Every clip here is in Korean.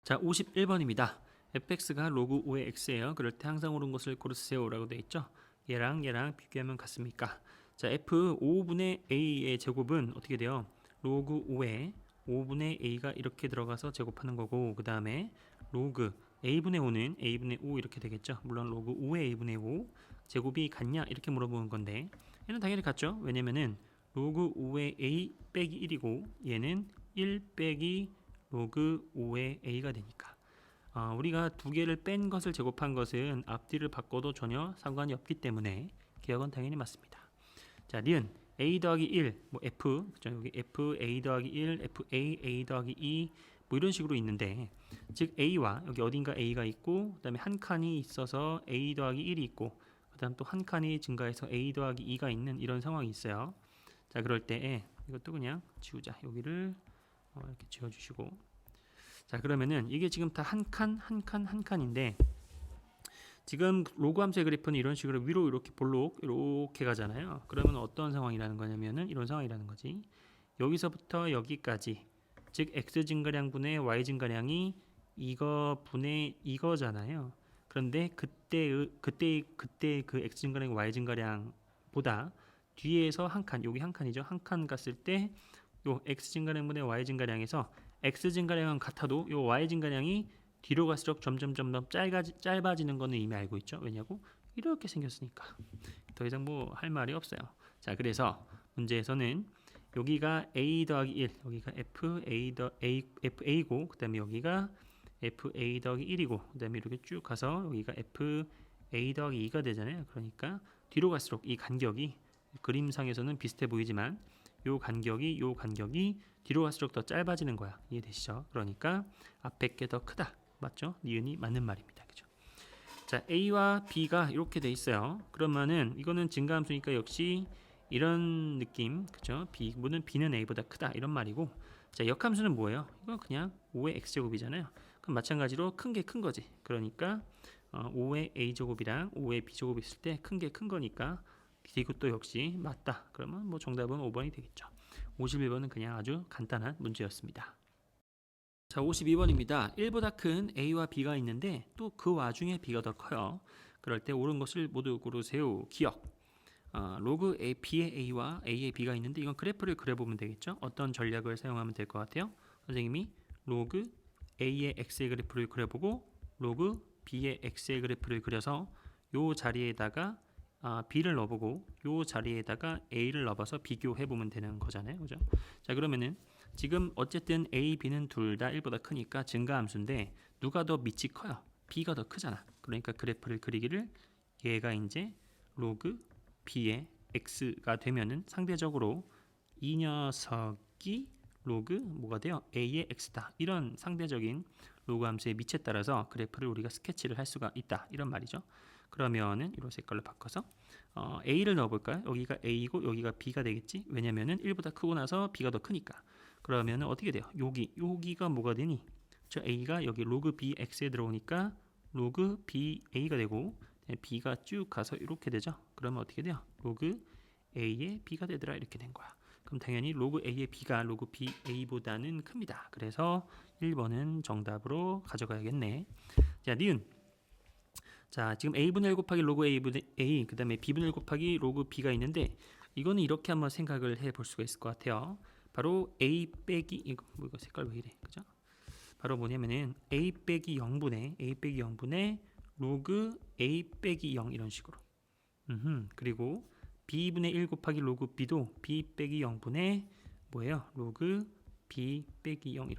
자, 51번입니다. fx가 로그 5의 x예요. 그럴 때 항상 옳은 것을 고르세요 라고 되어 있죠. 얘랑 비교하면 같습니까? 자, f 5분의 a의 제곱은 어떻게 돼요? 로그 5에 5분의 a가 이렇게 들어가서 제곱하는 거고, 그 다음에 로그 a분의 5는 a분의 5 이렇게 되겠죠. 물론 로그 5의 a분의 5 제곱이 같냐 이렇게 물어보는 건데, 얘는 당연히 같죠. 왜냐면은 로그 5의 a 빼기 1이고 얘는 1 빼기 로그 5의 a가 되니까, 우리가 두 개를 뺀 것을 제곱한 것은 앞뒤를 바꿔도 전혀 상관이 없기 때문에 기억은 당연히 맞습니다. 자, 니은 a 더하기 1, 뭐 f, 그죠? 여기 f a 더하기 1, f a 더하기 2, 뭐 이런 식으로 있는데, 즉 a와 여기 어딘가 a가 있고, 그 다음에 한 칸이 있어서 a 더하기 1이 있고, 그 다음 또 한 칸이 증가해서 a 더하기 2가 있는 이런 상황이 있어요. 자, 그럴 때 이것도 그냥 지우자. 여기를 이렇게 지워주시고, 자, 그러면은 이게 지금 다 한 칸인데, 지금 로그 함수의 그래프는 이런 식으로 위로 이렇게 볼록 이렇게 가잖아요. 그러면 어떤 상황이라는 거냐면은 이런 상황이라는 거지. 여기서부터 여기까지, 즉 x 증가량분의 y 증가량이 이거 분의 이거잖아요. 그런데 그때 그 x 증가량 y 증가량보다 뒤에서 한 칸, 여기 한 칸이죠. 한 칸 갔을 때 요 x 증가량분의 y 증가량에서 x 증가량은 같아도 요 y 증가량이 뒤로 갈수록 점점 짧아지는 거는 이미 알고 있죠. 왜냐고? 이렇게 생겼으니까. 더 이상 뭐 할 말이 없어요. 자, 그래서 문제에서는 여기가 a 더하기 1, 여기가 fa고, 그 다음에 여기가 fa 더하기 1이고, 그 다음에 이렇게 쭉 가서 여기가 fa 더하기 2가 되잖아요. 그러니까 뒤로 갈수록 이 간격이 그림상에서는 비슷해 보이지만 요 간격이 뒤로 갈수록 더 짧아지는 거야. 이해되시죠? 그러니까 앞에 게 더 크다. 맞죠? 니은이 맞는 말입니다. 그죠? 자, a와 b가 이렇게 돼 있어요. 그러면은 이거는 증가함수니까 역시 이런 느낌, 그죠? b는 a보다 크다 이런 말이고, 자, 역함수는 뭐예요? 이거 그냥 5의 x제곱이잖아요. 그럼 마찬가지로 큰 게 큰 거지. 그러니까 5의 a제곱이랑 5의 b제곱이 있을 때 큰 게 큰 거니까 이것도 역시 맞다. 그러면 뭐 정답은 5번이 되겠죠. 51번은 그냥 아주 간단한 문제였습니다. 자, 52번입니다. 1보다 큰 a와 b가 있는데 또 그 와중에 b가 더 커요. 그럴 때 옳은 것을 모두 고르세요. 기억. 로그 b의 a와 a의 b가 있는데 이건 그래프를 그려보면 되겠죠. 어떤 전략을 사용하면 될 것 같아요? 선생님이 로그 a의 x의 그래프를 그려보고 로그 b의 x의 그래프를 그려서 요 자리에다가 b를 넣어보고 요 자리에다가 a를 넣어서 비교해보면 되는 거잖아요. 그죠? 자, 그러면은 지금 어쨌든 a, b는 둘 다 1보다 크니까 증가함수인데 누가 더 밑이 커요? b가 더 크잖아. 그러니까 그래프를 그리기를 얘가 이제 로그 b의 x가 되면은 상대적으로 이 녀석이 로그 뭐가 돼요? a의 x다. 이런 상대적인 로그 함수의 밑에 따라서 그래프를 우리가 스케치를 할 수가 있다. 이런 말이죠. 그러면은 이런 색깔로 바꿔서 a를 넣어볼까요? 여기가 a이고 여기가 b가 되겠지. 왜냐면은 1보다 크고 나서 b가 더 크니까. 그러면은 어떻게 돼요? 여기가 뭐가 되니? 저 a가 여기 로그 b x에 들어오니까 로그 b a가 되고, b가 쭉 가서 이렇게 되죠. 그러면 어떻게 돼요? 로그 a의 b가 되더라. 이렇게 된 거야. 그럼 당연히 로그 a의 b가 로그 b a보다는 큽니다. 그래서 1번은 정답으로 가져가야겠네. 자, 니은. 자, 지금 a분의 1 곱하기 로그 a분의 a, 그 다음에 b분의 1 곱하기 로그 b가 있는데, 이거는 이렇게 한번 생각을 해볼 수가 있을 것 같아요. 바로 a 빼기 이거 색깔 왜 이래, 그죠? 바로 뭐냐면은 a 빼기 0분의 로그 a 빼기 0 이런 식으로. 그리고 b분의 1 곱하기 로그 b도 b 빼기 0분의 뭐예요? 로그 b 빼기 0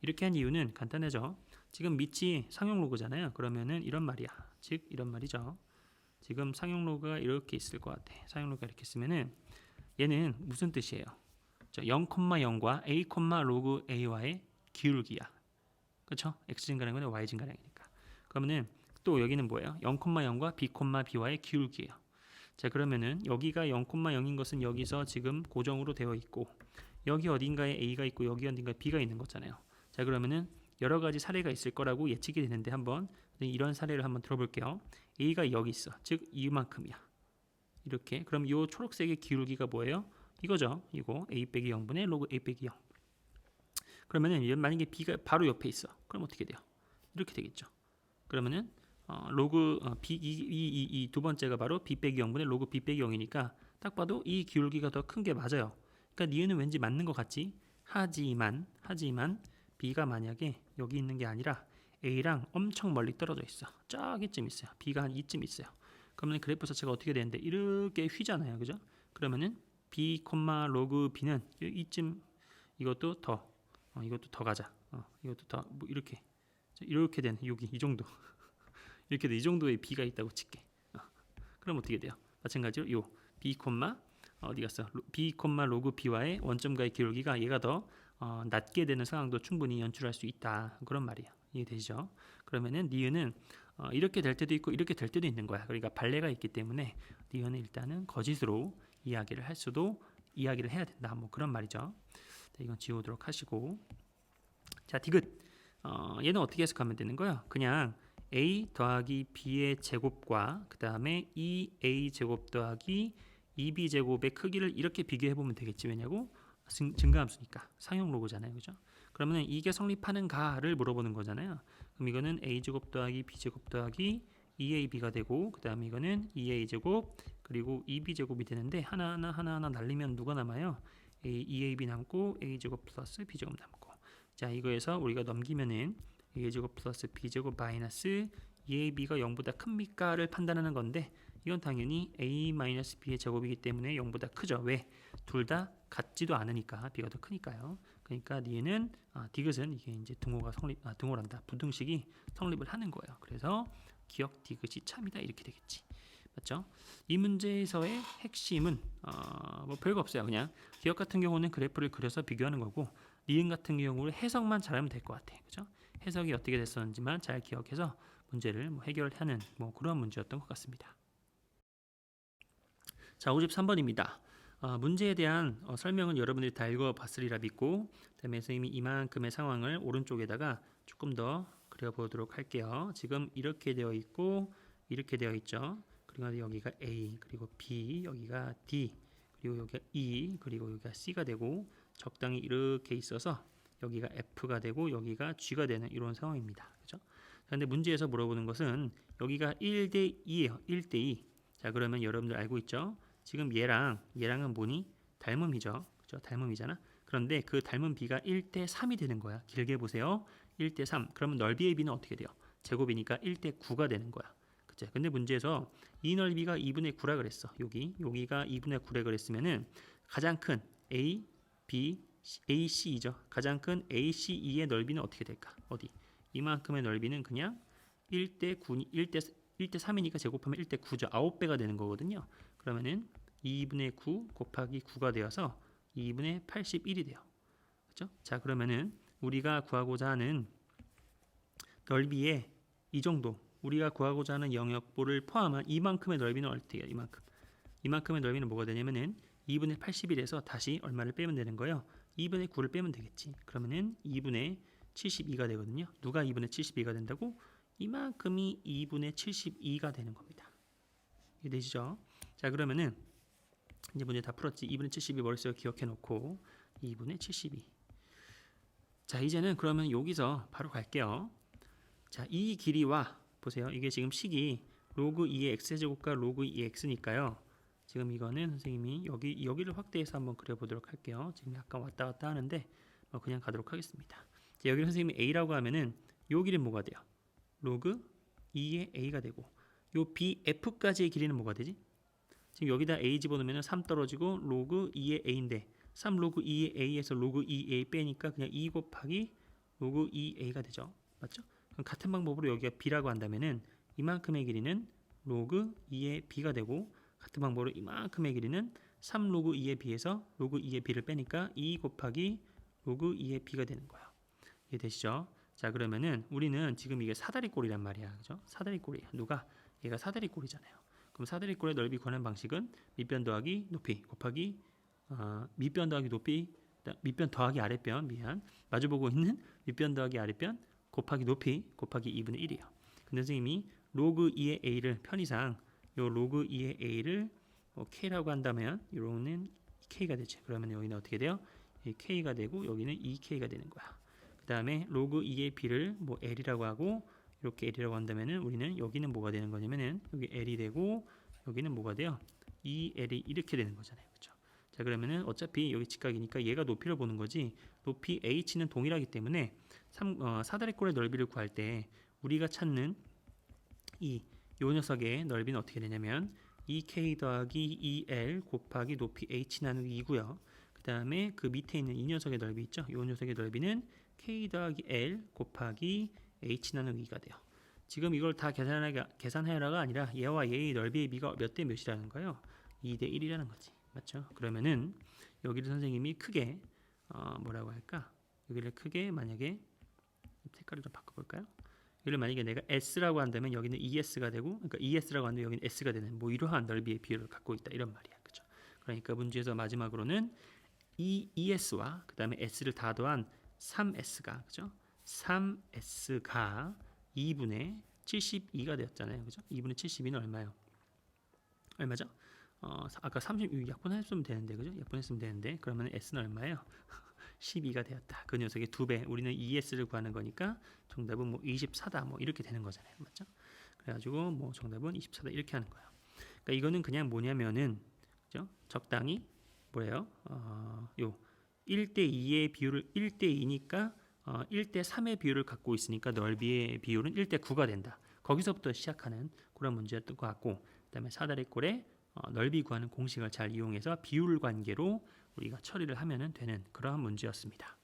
이렇게 한 이유는 간단하죠. 지금 밑이 상용 로그잖아요. 그러면은 이런 말이야. 즉 이런 말이죠. 지금 상용 로그가 이렇게 있을 것 같아. 상용 로그가 이렇게 쓰면은 얘는 무슨 뜻이에요? 0,0과 a, 로그 a와의 기울기야. 그렇죠? x 증가량은 y 증가량이니까. 그러면은 또 여기는 뭐예요? 0,0과 b, b와의 기울기예요. 자, 그러면은 여기가 0,0인 것은 여기서 지금 고정으로 되어 있고, 여기 어딘가에 a가 있고 여기 어딘가에 b가 있는 거잖아요. 자, 그러면은 여러 가지 사례가 있을 거라고 예측이 되는데 한번 이런 사례를 한번 들어볼게요. a가 여기 있어. 즉 이만큼이야. 이렇게. 그럼 이 초록색의 기울기가 뭐예요? 이거죠. 이거 a 빼기 0분의 로그 a 빼기 0. 그러면은 만약에 b가 바로 옆에 있어. 그럼 어떻게 돼요? 이렇게 되겠죠. 그러면은 B 이 두 번째가 바로 B 빼기 0분의 로그 B 빼기 0이니까 딱 봐도 이 기울기가 더 큰 게 맞아요. 그러니까 니은은 왠지 맞는 것 같지? 하지만 B가 만약에 여기 있는 게 아니라 A랑 엄청 멀리 떨어져 있어. 저기쯤 있어요. B가 한 이쯤 있어요. 그러면 그래프 자체가 어떻게 되는데 이렇게 휘잖아요, 그죠? 그러면은 B, 로그 B는 이쯤 이것도 더 가자. 이것도 더 뭐 이렇게 되는 여기 이 정도 이렇게 이 정도의 B가 있다고 칠게. 그럼 어떻게 돼요? 마찬가지로 요 B, 어디 갔어? B, 로그 B와의 원점과의 기울기가 얘가 더 낮게 되는 상황도 충분히 연출할 수 있다. 그런 말이에요. 이해되시죠? 그러면은 니은은 이렇게 될 때도 있고 이렇게 될 때도 있는 거야. 그러니까 발레가 있기 때문에 니은은 일단은 거짓으로 이야기를 해야 된다. 뭐 그런 말이죠. 자, 이건 지우도록 하시고, 자, 디귿. 얘는 어떻게 해석하면 되는 거야? 그냥 a 더하기 b의 제곱과 그 다음에 2a 제곱 더하기 2b 제곱의 크기를 이렇게 비교해 보면 되겠지. 왜냐고? 증가함수니까 상용 로그잖아요, 그죠? 그러면 이게 성립하는가를 물어보는 거잖아요. 그럼 이거는 a 제곱 더하기 b 제곱 더하기 2ab가 되고, 그 다음에 이거는 2a 제곱 그리고 2b 제곱이 되는데 하나하나 날리면 누가 남아요? 2ab 남고 a 제곱 플러스 b 제곱 남고. 자, 이거에서 우리가 넘기면은 a 제곱 플러스 b 제곱 마이너스 2ab가 0보다 큽니까를 판단하는 건데, 이건 당연히 a 마이너스 b의 제곱이기 때문에 0보다 크죠. 왜? 둘 다 같지도 않으니까 b가 더 크니까요. 그러니까 니은 디귿은 이게 이제 등호란다. 부등식이 성립을 하는 거예요. 그래서 기억 디귿이 참이다 이렇게 되겠지. 맞죠? 이 문제에서의 핵심은 뭐 별거 없어요. 그냥 기억 같은 경우는 그래프를 그려서 비교하는 거고, 니은 같은 경우는 해석만 잘하면 될 것 같아. 그죠? 해석이 어떻게 됐었는지만 잘 기억해서 문제를 해결하는 그런 문제였던 것 같습니다. 자, 53번입니다. 문제에 대한 설명은 여러분들이 다 읽어봤으리라 믿고, 그다음에 선생님이 이만큼의 상황을 오른쪽에다가 조금 더 그려보도록 할게요. 지금 이렇게 되어 있고 이렇게 되어 있죠. 그리고 여기가 A, 그리고 B, 여기가 D, 그리고 여기가 E, 그리고 여기가 C가 되고 적당히 이렇게 있어서 여기가 F가 되고 여기가 G가 되는 이런 상황입니다. 그죠? 그런데 문제에서 물어보는 것은 여기가 1대 2예요. 1대 2. 자, 그러면 여러분들 알고 있죠? 지금 얘랑은 뭐니? 닮음이죠. 그죠? 닮음이잖아. 그런데 그 닮은 B가 1대 3이 되는 거야. 길게 보세요. 1대 3. 그러면 넓이의 B는 어떻게 돼요? 제곱이니까 1대 9가 되는 거야. 그죠? 근데 문제에서 이 넓이가 2분의 9라 그랬어. 여기가 2분의 9라 그랬으면은 가장 큰 A, B, AC이죠. 가장 큰 ACE의 넓이는 어떻게 될까? 어디? 이만큼의 넓이는 그냥 1대 9, 1대 3이니까 제곱하면 1대 9죠. 9배가 되는 거거든요. 그러면은 2분의 9 곱하기 9가 되어서 2분의 81이 돼요. 그렇죠? 자, 그러면은 우리가 구하고자 하는 넓이의 이 정도, 우리가 구하고자 하는 영역부를 포함한 이만큼의 넓이는 어떻게 해요? 이만큼의 넓이는 뭐가 되냐면은 2분의 81에서 다시 얼마를 빼면 되는 거예요? 2분의 9를 빼면 되겠지. 그러면은 2분의 72가 되거든요. 누가 2분의 72가 된다고? 이만큼이 2분의 72가 되는 겁니다. 이해되시죠? 자, 그러면은 이제 문제 다 풀었지. 2분의 72 머릿속에 기억해 놓고 2분의 72. 자, 이제는 그러면 여기서 바로 갈게요. 자, 이 길이와 보세요. 이게 지금 식이 로그 2의 x제곱과 로그 2의 x니까요. 지금 이거는 선생님이 여기를 확대해서 한번 그려보도록 할게요. 지금 약간 왔다 갔다 하는데 그냥 가도록 하겠습니다. 자, 여기를 선생님이 a라고 하면은 요 길이는 뭐가 돼요? 로그 2의 a가 되고, 요 bf까지의 길이는 뭐가 되지? 지금 여기다 a 집어넣으면 3 떨어지고 로그 2의 a인데 3 로그 2의 a에서 로그 2a 빼니까 그냥 2 곱하기 로그 2a가 되죠. 맞죠? 그럼 같은 방법으로 여기가 b라고 한다면은 이만큼의 길이는 로그 2의 b가 되고, 같은 방법으로 이만큼의 길이는 3 로그 2의 b에서 로그 2의 b를 빼니까 2 곱하기 로그 2의 b가 되는 거예요. 이해되시죠? 자, 그러면은 우리는 지금 이게 사다리꼴이란 말이야. 그죠? 사다리꼴이야. 얘가 사다리꼴이잖아요. 그럼 사다리꼴의 넓이 구하는 방식은 밑변 더하기 높이 곱하기 밑변 더하기 높이, 밑변 더하기 아랫변, 마주보고 있는 밑변 더하기 아랫변 곱하기 높이 곱하기 2분의 1이에요. 근데 선생님이 로그 2의 a를 편의상 요 로그 2의 a를 k라고 한다면 요거는 k가 되죠. 그러면 여기는 어떻게 돼요? k가 되고 여기는 2k가 되는 거야. 그 다음에 로그 2의 b를 뭐 L이라고 하고 이렇게 L이라고 한다면은 우리는 여기는 뭐가 되는 거냐면은 여기 L이 되고 여기는 뭐가 돼요? 2L이 이렇게 되는 거잖아요. 그렇죠? 자, 그러면은 어차피 여기 직각이니까 얘가 높이를 보는 거지. 높이 h는 동일하기 때문에 사다리꼴의 넓이를 구할 때 우리가 찾는 요 녀석의 넓이는 어떻게 되냐면 2k 더하기 2l 곱하기 높이 h 나누기 2고요. 그 다음에 그 밑에 있는 이 녀석의 넓이 있죠. 이 녀석의 넓이는 k 더하기 l 곱하기 h 나누기 2가 돼요. 지금 이걸 다 계산하라가 아니라 얘와 얘의 넓이의 비가 몇 대 몇이라는 거예요. 2대 1이라는 거지. 맞죠? 그러면은 여기를 선생님이 크게 뭐라고 할까? 여기를 크게 만약에 색깔을 좀 바꿔볼까요? 여기를 만약에 내가 S라고 한다면 여기는 ES가 되고, 그러니까 ES라고 한다면 여기는 S가 되는 뭐 이러한 넓이의 비율을 갖고 있다 이런 말이야, 그렇죠? 그러니까 문제에서 마지막으로는 이 ES와 그 다음에 S를 다 더한 3S가 그죠? 3S가 2분의 72가 되었잖아요, 그죠? 2분의 72는 얼마요? 얼마죠? 아까 36 약분했으면 되는데, 그죠? 약분했으면 되는데 그러면 S는 얼마예요? 12가 되었다. 그 녀석의 2배. 우리는 ES를 구하는 거니까 정답은 뭐 24다. 뭐 이렇게 되는 거잖아요. 맞죠? 그래가지고 뭐 정답은 24다 이렇게 하는 거예요. 그러니까 이거는 그냥 뭐냐면은 그죠? 적당히 뭐예요? 요 1대2의 비율을 1대2니까 1대3의 비율을 갖고 있으니까 넓이의 비율은 1대9가 된다. 거기서부터 시작하는 그런 문제였던 것 같고, 그다음에 사다리꼴의 넓이 구하는 공식을 잘 이용해서 비율 관계로 우리가 처리를 하면 되는 그러한 문제였습니다.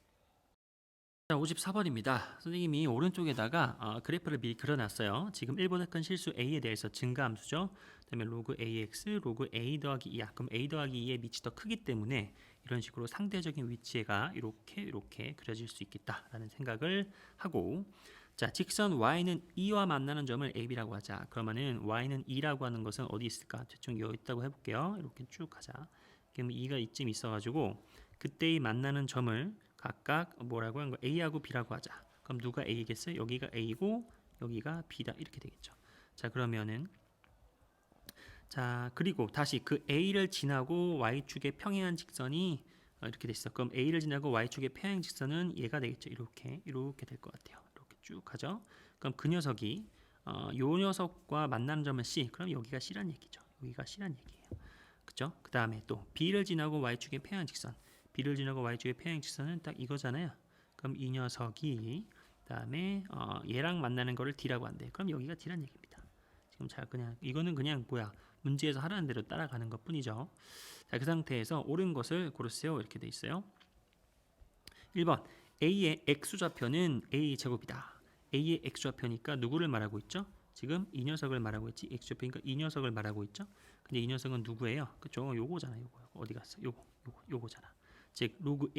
자, 54번입니다. 선생님이 오른쪽에다가 그래프를 미리 그려놨어요. 지금 1보다 큰 실수 a에 대해서 증가함수죠. 그 다음에 로그 ax, 로그 a 더하기 2야. 그럼 a 더하기 2의 밑이 더 크기 때문에 이런 식으로 상대적인 위치가 이렇게 그려질 수 있겠다라는 생각을 하고, 자, 직선 y는 2와 만나는 점을 ab라고 하자. 그러면은 y는 2라고 하는 것은 어디 있을까? 대충 여기 있다고 해볼게요. 이렇게 쭉 가자. 그럼 2가 이쯤 있어가지고 그때의 만나는 점을 각각 뭐라고 하는 거 A하고 B라고 하자. 그럼 누가 A겠어요? 여기가 A고 여기가 B다 이렇게 되겠죠. 자, 그러면은 자, 그리고 다시 그 A를 지나고 Y축의 평행한 직선이 이렇게 됐어. 그럼 A를 지나고 Y축의 평행 직선은 얘가 되겠죠. 이렇게 될 것 같아요. 이렇게 쭉 가죠. 그럼 그 녀석이 요 녀석과 만나는 점은 C. 그럼 여기가 C란 얘기죠. 여기가 C란 얘기예요. 그죠? 그 다음에 또 B를 지나고 Y축의 평행 직선. B를 지나고 Y축의 평행 직선은 딱 이거잖아요. 그럼 이 녀석이 그다음에 얘랑 만나는 거를 D라고 한대. 그럼 여기가 D란 얘기입니다. 지금 잘 그냥 이거는 그냥 뭐야? 문제에서 하라는 대로 따라가는 것뿐이죠. 자, 그 상태에서 옳은 것을 고르세요. 이렇게 돼 있어요. 1번 A의 X좌표는 A 제곱이다. A의 X좌표니까 누구를 말하고 있죠? 지금 이 녀석을 말하고 있지. X좌표니까 이 녀석을 말하고 있죠. 근데 이 녀석은 누구예요? 그쵸? 요거잖아. 요거 어디 갔어? 요거잖아. 즉 로그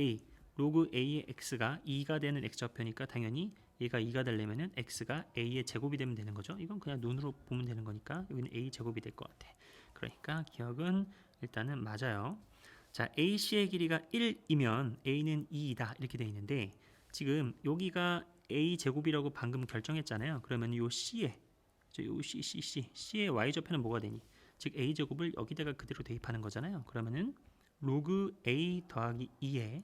A의 X가 2가 되는 X좌표니까 당연히 얘가 2가 되려면은 X가 A의 제곱이 되면 되는 거죠. 이건 그냥 눈으로 보면 되는 거니까 여기는 A 제곱이 될 것 같아. 그러니까 기억은 일단은 맞아요. 자, AC의 길이가 1이면 A는 2이다 이렇게 되어 있는데 지금 여기가 A 제곱이라고 방금 결정했잖아요. 그러면 요 C의 C의 Y좌표는 뭐가 되니? 즉 A 제곱을 여기다가 그대로 대입하는 거잖아요. 그러면은 로그 A 더하기 2의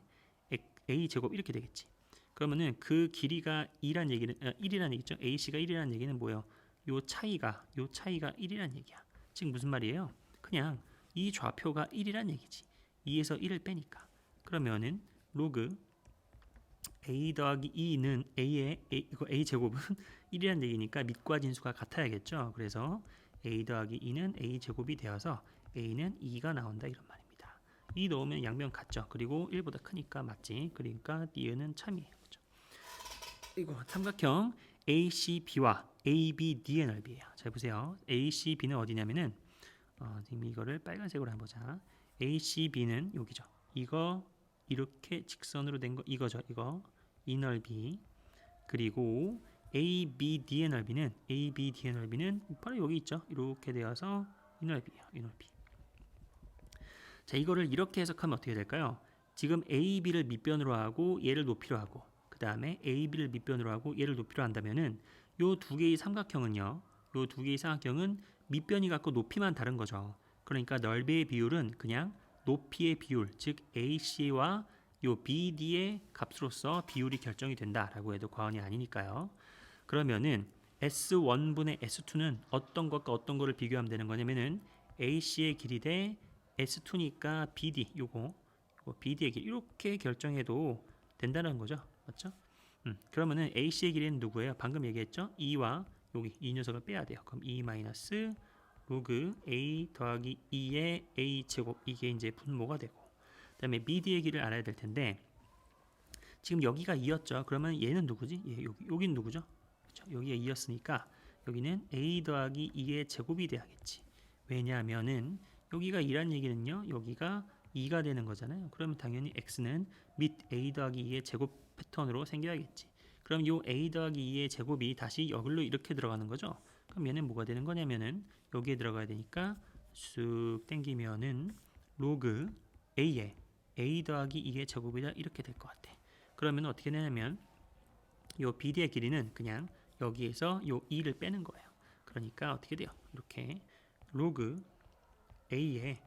A 제곱 이렇게 되겠지. 그러면은 그 길이가 2란 얘기는 1이라는 얘기죠. AC가 1이라는 얘기는 뭐예요? 요 차이가 1이라는 얘기야. 즉 무슨 말이에요? 그냥 이 좌표가 1이란 얘기지. 2에서 1을 빼니까. 그러면은 로그 A 더하기 2는 A 제곱은 1이란 얘기니까 밑과 진수가 같아야겠죠. 그래서 A 더하기 2는 A 제곱이 되어서 A는 2가 나온다 이런 말입니다. 2 넣으면 양변 같죠. 그리고 1보다 크니까 맞지. 그러니까 D는 참이에요. 그렇죠? 이거 삼각형 ACB와 ABD의 넓이에요. 잘 보세요. ACB는 어디냐면은 지금 이거를 빨간색으로 한번 보자. ACB는 여기죠. 이거 이렇게 직선으로 된 거 이거죠. 이거 이 넓이. 그리고 ABD의 넓이는 바로 여기 있죠. 이렇게 되어서 이 넓이에요. 이 넓이. 자, 이거를 이렇게 해석하면 어떻게 될까요? 지금 AB를 밑변으로 하고 얘를 높이로 하고 그 다음에 AB를 밑변으로 하고 얘를 높이로 한다면은 요 두 개의 삼각형은요. 요 두 개의 삼각형은 밑변이 갖고 높이만 다른 거죠. 그러니까 넓이의 비율은 그냥 높이의 비율, 즉 AC와 요 BD의 값으로서 비율이 결정이 된다라고 해도 과언이 아니니까요. 그러면은 S1분의 S2는 어떤 것과 어떤 거를 비교하면 되는 거냐면은 AC의 길이 대 S2니까 BD 요거 BD의 길이 이렇게 결정해도 된다는 거죠. 맞죠? 그러면은 AC의 길이는 누구예요? 방금 얘기했죠? 2와 여기 이 녀석을 빼야 돼요. 그럼 2 마이너스 로그 A 더하기 2의 A 제곱 이게 이제 분모가 되고 그다음에 BD의 길을 알아야 될 텐데 지금 여기가 2였죠. 그러면 얘는 누구지? 여기는 누구죠? 그렇죠? 여기가 2였으니까 여기는 A 더하기 2의 제곱이 돼야겠지. 왜냐하면은 여기가 2란 얘기는요. 여기가 2가 되는 거잖아요. 그러면 당연히 x는 밑 A 더하기 2의 제곱 패턴으로 생겨야겠지. 그럼 요 A 더하기 2의 제곱이 다시 여기로 이렇게 들어가는 거죠. 그럼 얘는 뭐가 되는 거냐면은 여기에 들어가야 되니까 쑥 땡기면은 로그 A에 A 더하기 2의 제곱이다 이렇게 될 것 같아. 그러면 어떻게 되냐면 요 BD의 길이는 그냥 여기에서 요 2를 빼는 거예요. 그러니까 어떻게 돼요? 이렇게 로그 A에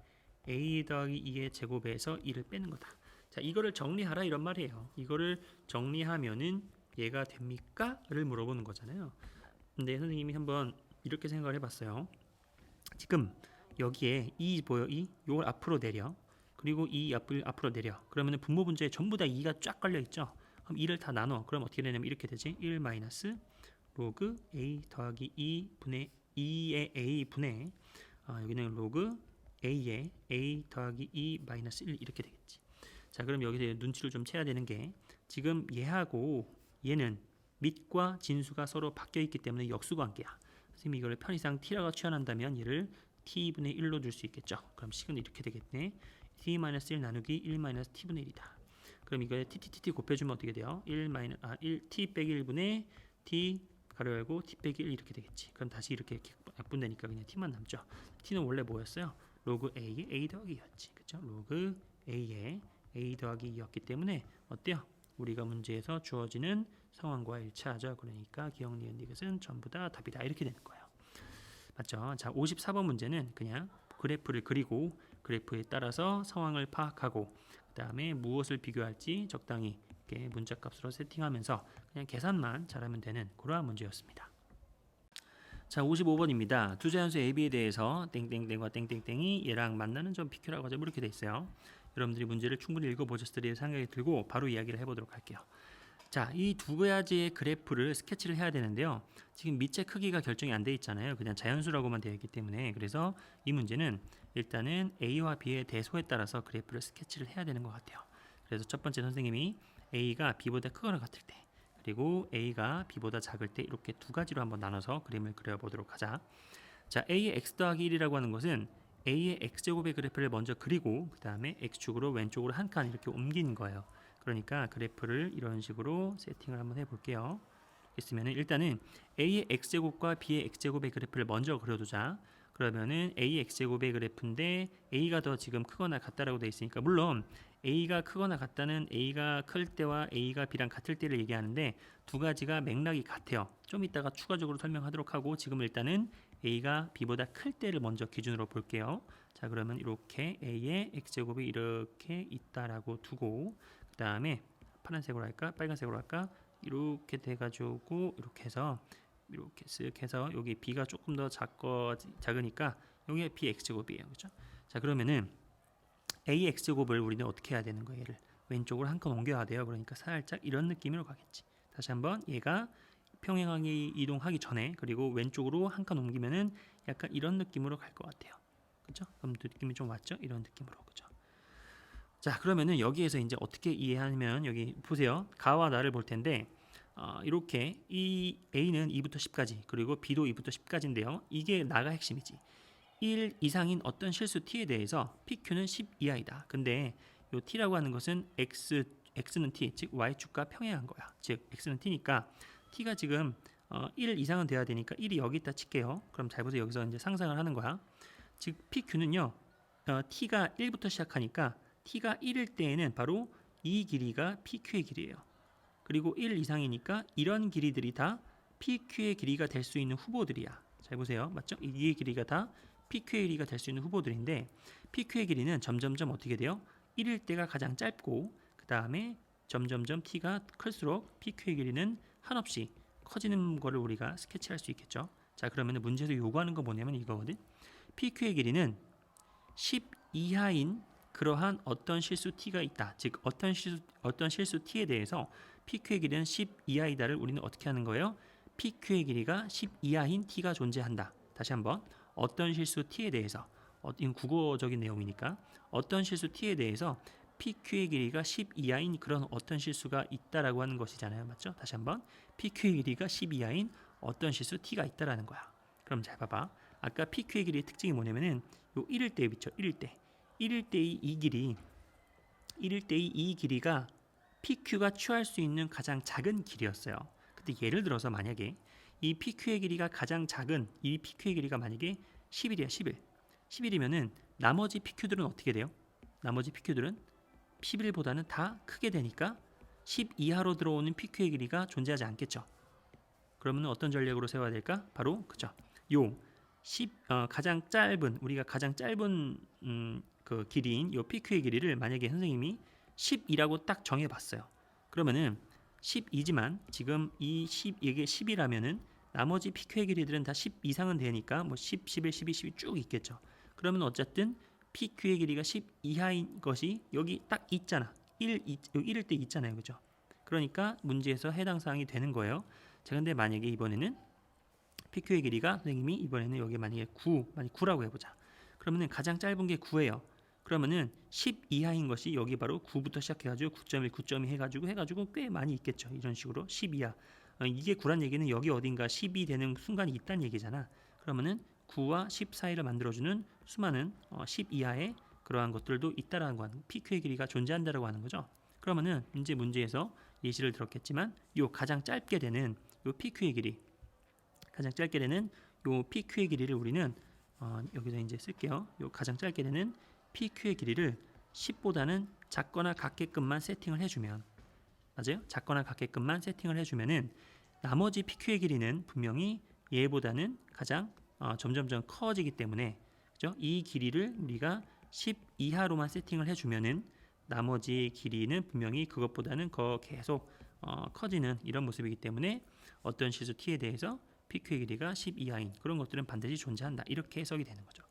A 더하기 2의 제곱에서 2를 빼는 거다. 자, 이거를 정리하라 이런 말이에요. 이거를 정리하면은 얘가 됩니까? 를 물어보는 거잖아요. 근데 선생님이 한번 이렇게 생각을 해봤어요. 지금 여기에 2 보여? 2? 요걸 앞으로 내려. 그리고 2 앞으로 내려. 그러면 분모 분자에 전부 다 2가 쫙 깔려있죠. 그럼 2를 다 나눠. 그럼 어떻게 되냐면 이렇게 되지. 1 마이너스 로그 A 더하기 2 분의 2의 A 분의 여기는 로그 A의 A 더하기 2 마이너스 1 이렇게 되겠지. 자, 그럼 여기서 눈치를 좀 채야 되는 게 지금 얘하고 얘는 밑과 진수가 서로 바뀌어 있기 때문에 역수관계야. 선생님이 이걸 편의상 t라고 취한한다면 얘를 t분의 1로 줄 수 있겠죠. 그럼 식은 이렇게 되겠네. t-1 나누기 1 t분의 1이다. 그럼 이거 t 곱해주면 어떻게 돼요? 1 t 빼기 1분의 t 가로 열고 t 빼기 1 이렇게 되겠지. 그럼 다시 이렇게 약분되니까 그냥 t만 남죠. t는 원래 뭐였어요? 로그 a의 a 더하기 2였지. 그쵸? 로그 a의 a 더하기 2였기 때문에 어때요? 우리가 문제에서 주어지는 상황과 일치하죠. 그러니까 기억, 니은, 디귿은 전부 다 답이다. 이렇게 되는 거예요. 맞죠? 자, 54번 문제는 그냥 그래프를 그리고 그래프에 따라서 상황을 파악하고 그 다음에 무엇을 비교할지 적당히 이렇게 문자값으로 세팅하면서 그냥 계산만 잘하면 되는 그러한 문제였습니다. 자, 55번입니다. 두 자연수 AB에 대해서 땡땡땡과 땡땡땡이 얘랑 만나는 점 비교라고 하죠. 이렇게 돼 있어요. 여러분들이 문제를 충분히 읽어보셨으리 생각이 들고 바로 이야기를 해보도록 할게요. 자, 이 두 가지의 그래프를 스케치를 해야 되는데요. 지금 밑의 크기가 결정이 안 돼 있잖아요. 그냥 자연수라고만 되어 있기 때문에 그래서 이 문제는 일단은 A와 B의 대소에 따라서 그래프를 스케치를 해야 되는 것 같아요. 그래서 첫 번째 선생님이 A가 B보다 크거나 같을 때 그리고 A가 B보다 작을 때 이렇게 두 가지로 한번 나눠서 그림을 그려보도록 하자. 자, A의 x 더하기 1이라고 하는 것은 A의 x제곱의 그래프를 먼저 그리고 그 다음에 x축으로 왼쪽으로 한 칸 이렇게 옮긴 거예요. 그러니까 그래프를 이런 식으로 세팅을 한번 해볼게요. 있으면은 일단은 A의 x제곱과 B의 x제곱의 그래프를 먼저 그려두자. 그러면은 A의 x제곱의 그래프인데 A가 더 지금 크거나 같다라고 되어 있으니까 물론 A가 크거나 같다는 A가 클 때와 A가 B랑 같을 때를 얘기하는데 두 가지가 맥락이 같아요. 좀 이따가 추가적으로 설명하도록 하고 지금 일단은 A가 B보다 클 때를 먼저 기준으로 볼게요. 자, 그러면 이렇게 A의 x제곱이 이렇게 있다라고 두고 그 다음에 파란색으로 할까? 빨간색으로 할까? 이렇게 돼가지고 이렇게 해서 이렇게 쓱 해서 여기 B가 조금 더 작으니까 여기가 B x제곱이에요. 그렇죠? 자, 그러면은 A x제곱을 우리는 어떻게 해야 되는 거예요? 얘를 왼쪽으로 한 칸 옮겨야 돼요. 그러니까 살짝 이런 느낌으로 가겠지. 다시 한번 얘가 평행하게 이동하기 전에 그리고 왼쪽으로 한 칸 옮기면은 약간 이런 느낌으로 갈 것 같아요. 그렇죠? 그럼 느낌이 좀 왔죠? 이런 느낌으로. 그렇죠? 자, 그러면은 여기에서 이제 어떻게 이해하면 여기 보세요. 가와 나를 볼 텐데 이렇게 이 A는 2부터 10까지 그리고 B도 2부터 10까지인데요. 이게 나가 핵심이지. 1 이상인 어떤 실수 t에 대해서 PQ는 10 이하이다. 근데 요 t라고 하는 것은 x는 t, 즉 y축과 평행한 거야. 즉 x는 t니까 t가 지금 1 이상은 돼야 되니까 1이 여기 있다 칠게요. 그럼 잘 보세요. 여기서 이제 상상을 하는 거야. 즉 PQ는요. t가 1부터 시작하니까 t가 1일 때에는 바로 이 길이가 PQ의 길이에요. 그리고 1 이상이니까 이런 길이들이 다 PQ의 길이가 될 수 있는 후보들이야. 잘 보세요. 맞죠? 이 길이가 다 PQ의 길이가 될 수 있는 후보들인데 PQ의 길이는 점점점 어떻게 돼요? 1일 때가 가장 짧고 그 그 다음에 점점점 t가 클수록 PQ의 길이는 한없이 커지는 거를 우리가 스케치할 수 있겠죠. 자, 그러면 문제에서 요구하는 거 뭐냐면 이거거든. PQ의 길이는 10 이하인 그러한 어떤 실수 t가 있다. 즉 어떤 실수 t에 대해서 PQ의 길이는 10 이하이다를 우리는 어떻게 하는 거예요? PQ의 길이가 10 이하인 t가 존재한다. 다시 한번 어떤 실수 t에 대해서 이건 국어적인 내용이니까 어떤 실수 t에 대해서 PQ의 길이가 10 이하인 그런 어떤 실수가 있다라고 하는 것이잖아요. 맞죠? 다시 한번 PQ의 길이가 10 이하인 어떤 실수 t가 있다라는 거야. 그럼 잘 봐봐. 아까 PQ의 길이의 특징이 뭐냐면은 요 1일 때 비춰 1일 때 1일 때의 이 길이 1일 때의 이 길이가 PQ가 취할 수 있는 가장 작은 길이었어요. 근데 예를 들어서 만약에 이 PQ의 길이가 가장 작은 이 PQ의 길이가 만약에 10일이야 10일 10일이면은 나머지 PQ들은 어떻게 돼요? 나머지 PQ들은 10일보다는 다 크게 되니까 10 이하로 들어오는 PQ의 길이가 존재하지 않겠죠. 그러면 어떤 전략으로 세워야 될까? 바로 그죠. 요 10, 가장 짧은 우리가 가장 짧은 그 길이인 요 PQ의 길이를 만약에 선생님이 10이라고 딱 정해봤어요. 그러면은 10이지만 지금 이 10 이게 10이라면은 나머지 PQ의 길이들은 다 10 이상은 되니까 뭐 10, 11, 12, 12 쭉 있겠죠. 그러면 어쨌든 PQ의 길이가 10 이하인 것이 여기 딱 있잖아. 1일 때 있잖아요. 그죠? 그러니까 문제에서 해당 사항이 되는 거예요. 자, 근데 만약에 이번에는 PQ의 길이가 선생님이 이번에는 여기 만약에 9라고 해보자. 그러면은 가장 짧은 게 9예요. 그러면은 10 이하인 것이 여기 바로 9부터 시작해가지고 9.1, 9.2 해가지고 꽤 많이 있겠죠. 이런 식으로 10 이하. 이게 9란 얘기는 여기 어딘가 10이 되는 순간이 있다는 얘기잖아. 그러면은 9와 10 사이를 만들어주는 수많은 10 이하의 그러한 것들도 있다라는 거 하는 PQ의 길이가 존재한다라고 하는 거죠. 그러면은 이제 문제에서 예시를 들었겠지만 요 가장 짧게 되는 요 PQ의 길이 가장 짧게 되는 요 PQ의 길이를 우리는 여기서 이제 쓸게요. 요 가장 짧게 되는 PQ의 길이를 10보다는 작거나 같게끔만 세팅을 해주면 맞아요? 작거나 같게끔만 세팅을 해주면은 나머지 PQ의 길이는 분명히 얘보다는 가장 점점점 커지기 때문에 그죠? 이 길이를 우리가 10 이하로만 세팅을 해주면은 나머지 길이는 분명히 그것보다는 계속 커지는 이런 모습이기 때문에 어떤 실수 t에 대해서 PQ의 길이가 10 이하인 그런 것들은 반드시 존재한다. 이렇게 해석이 되는 거죠.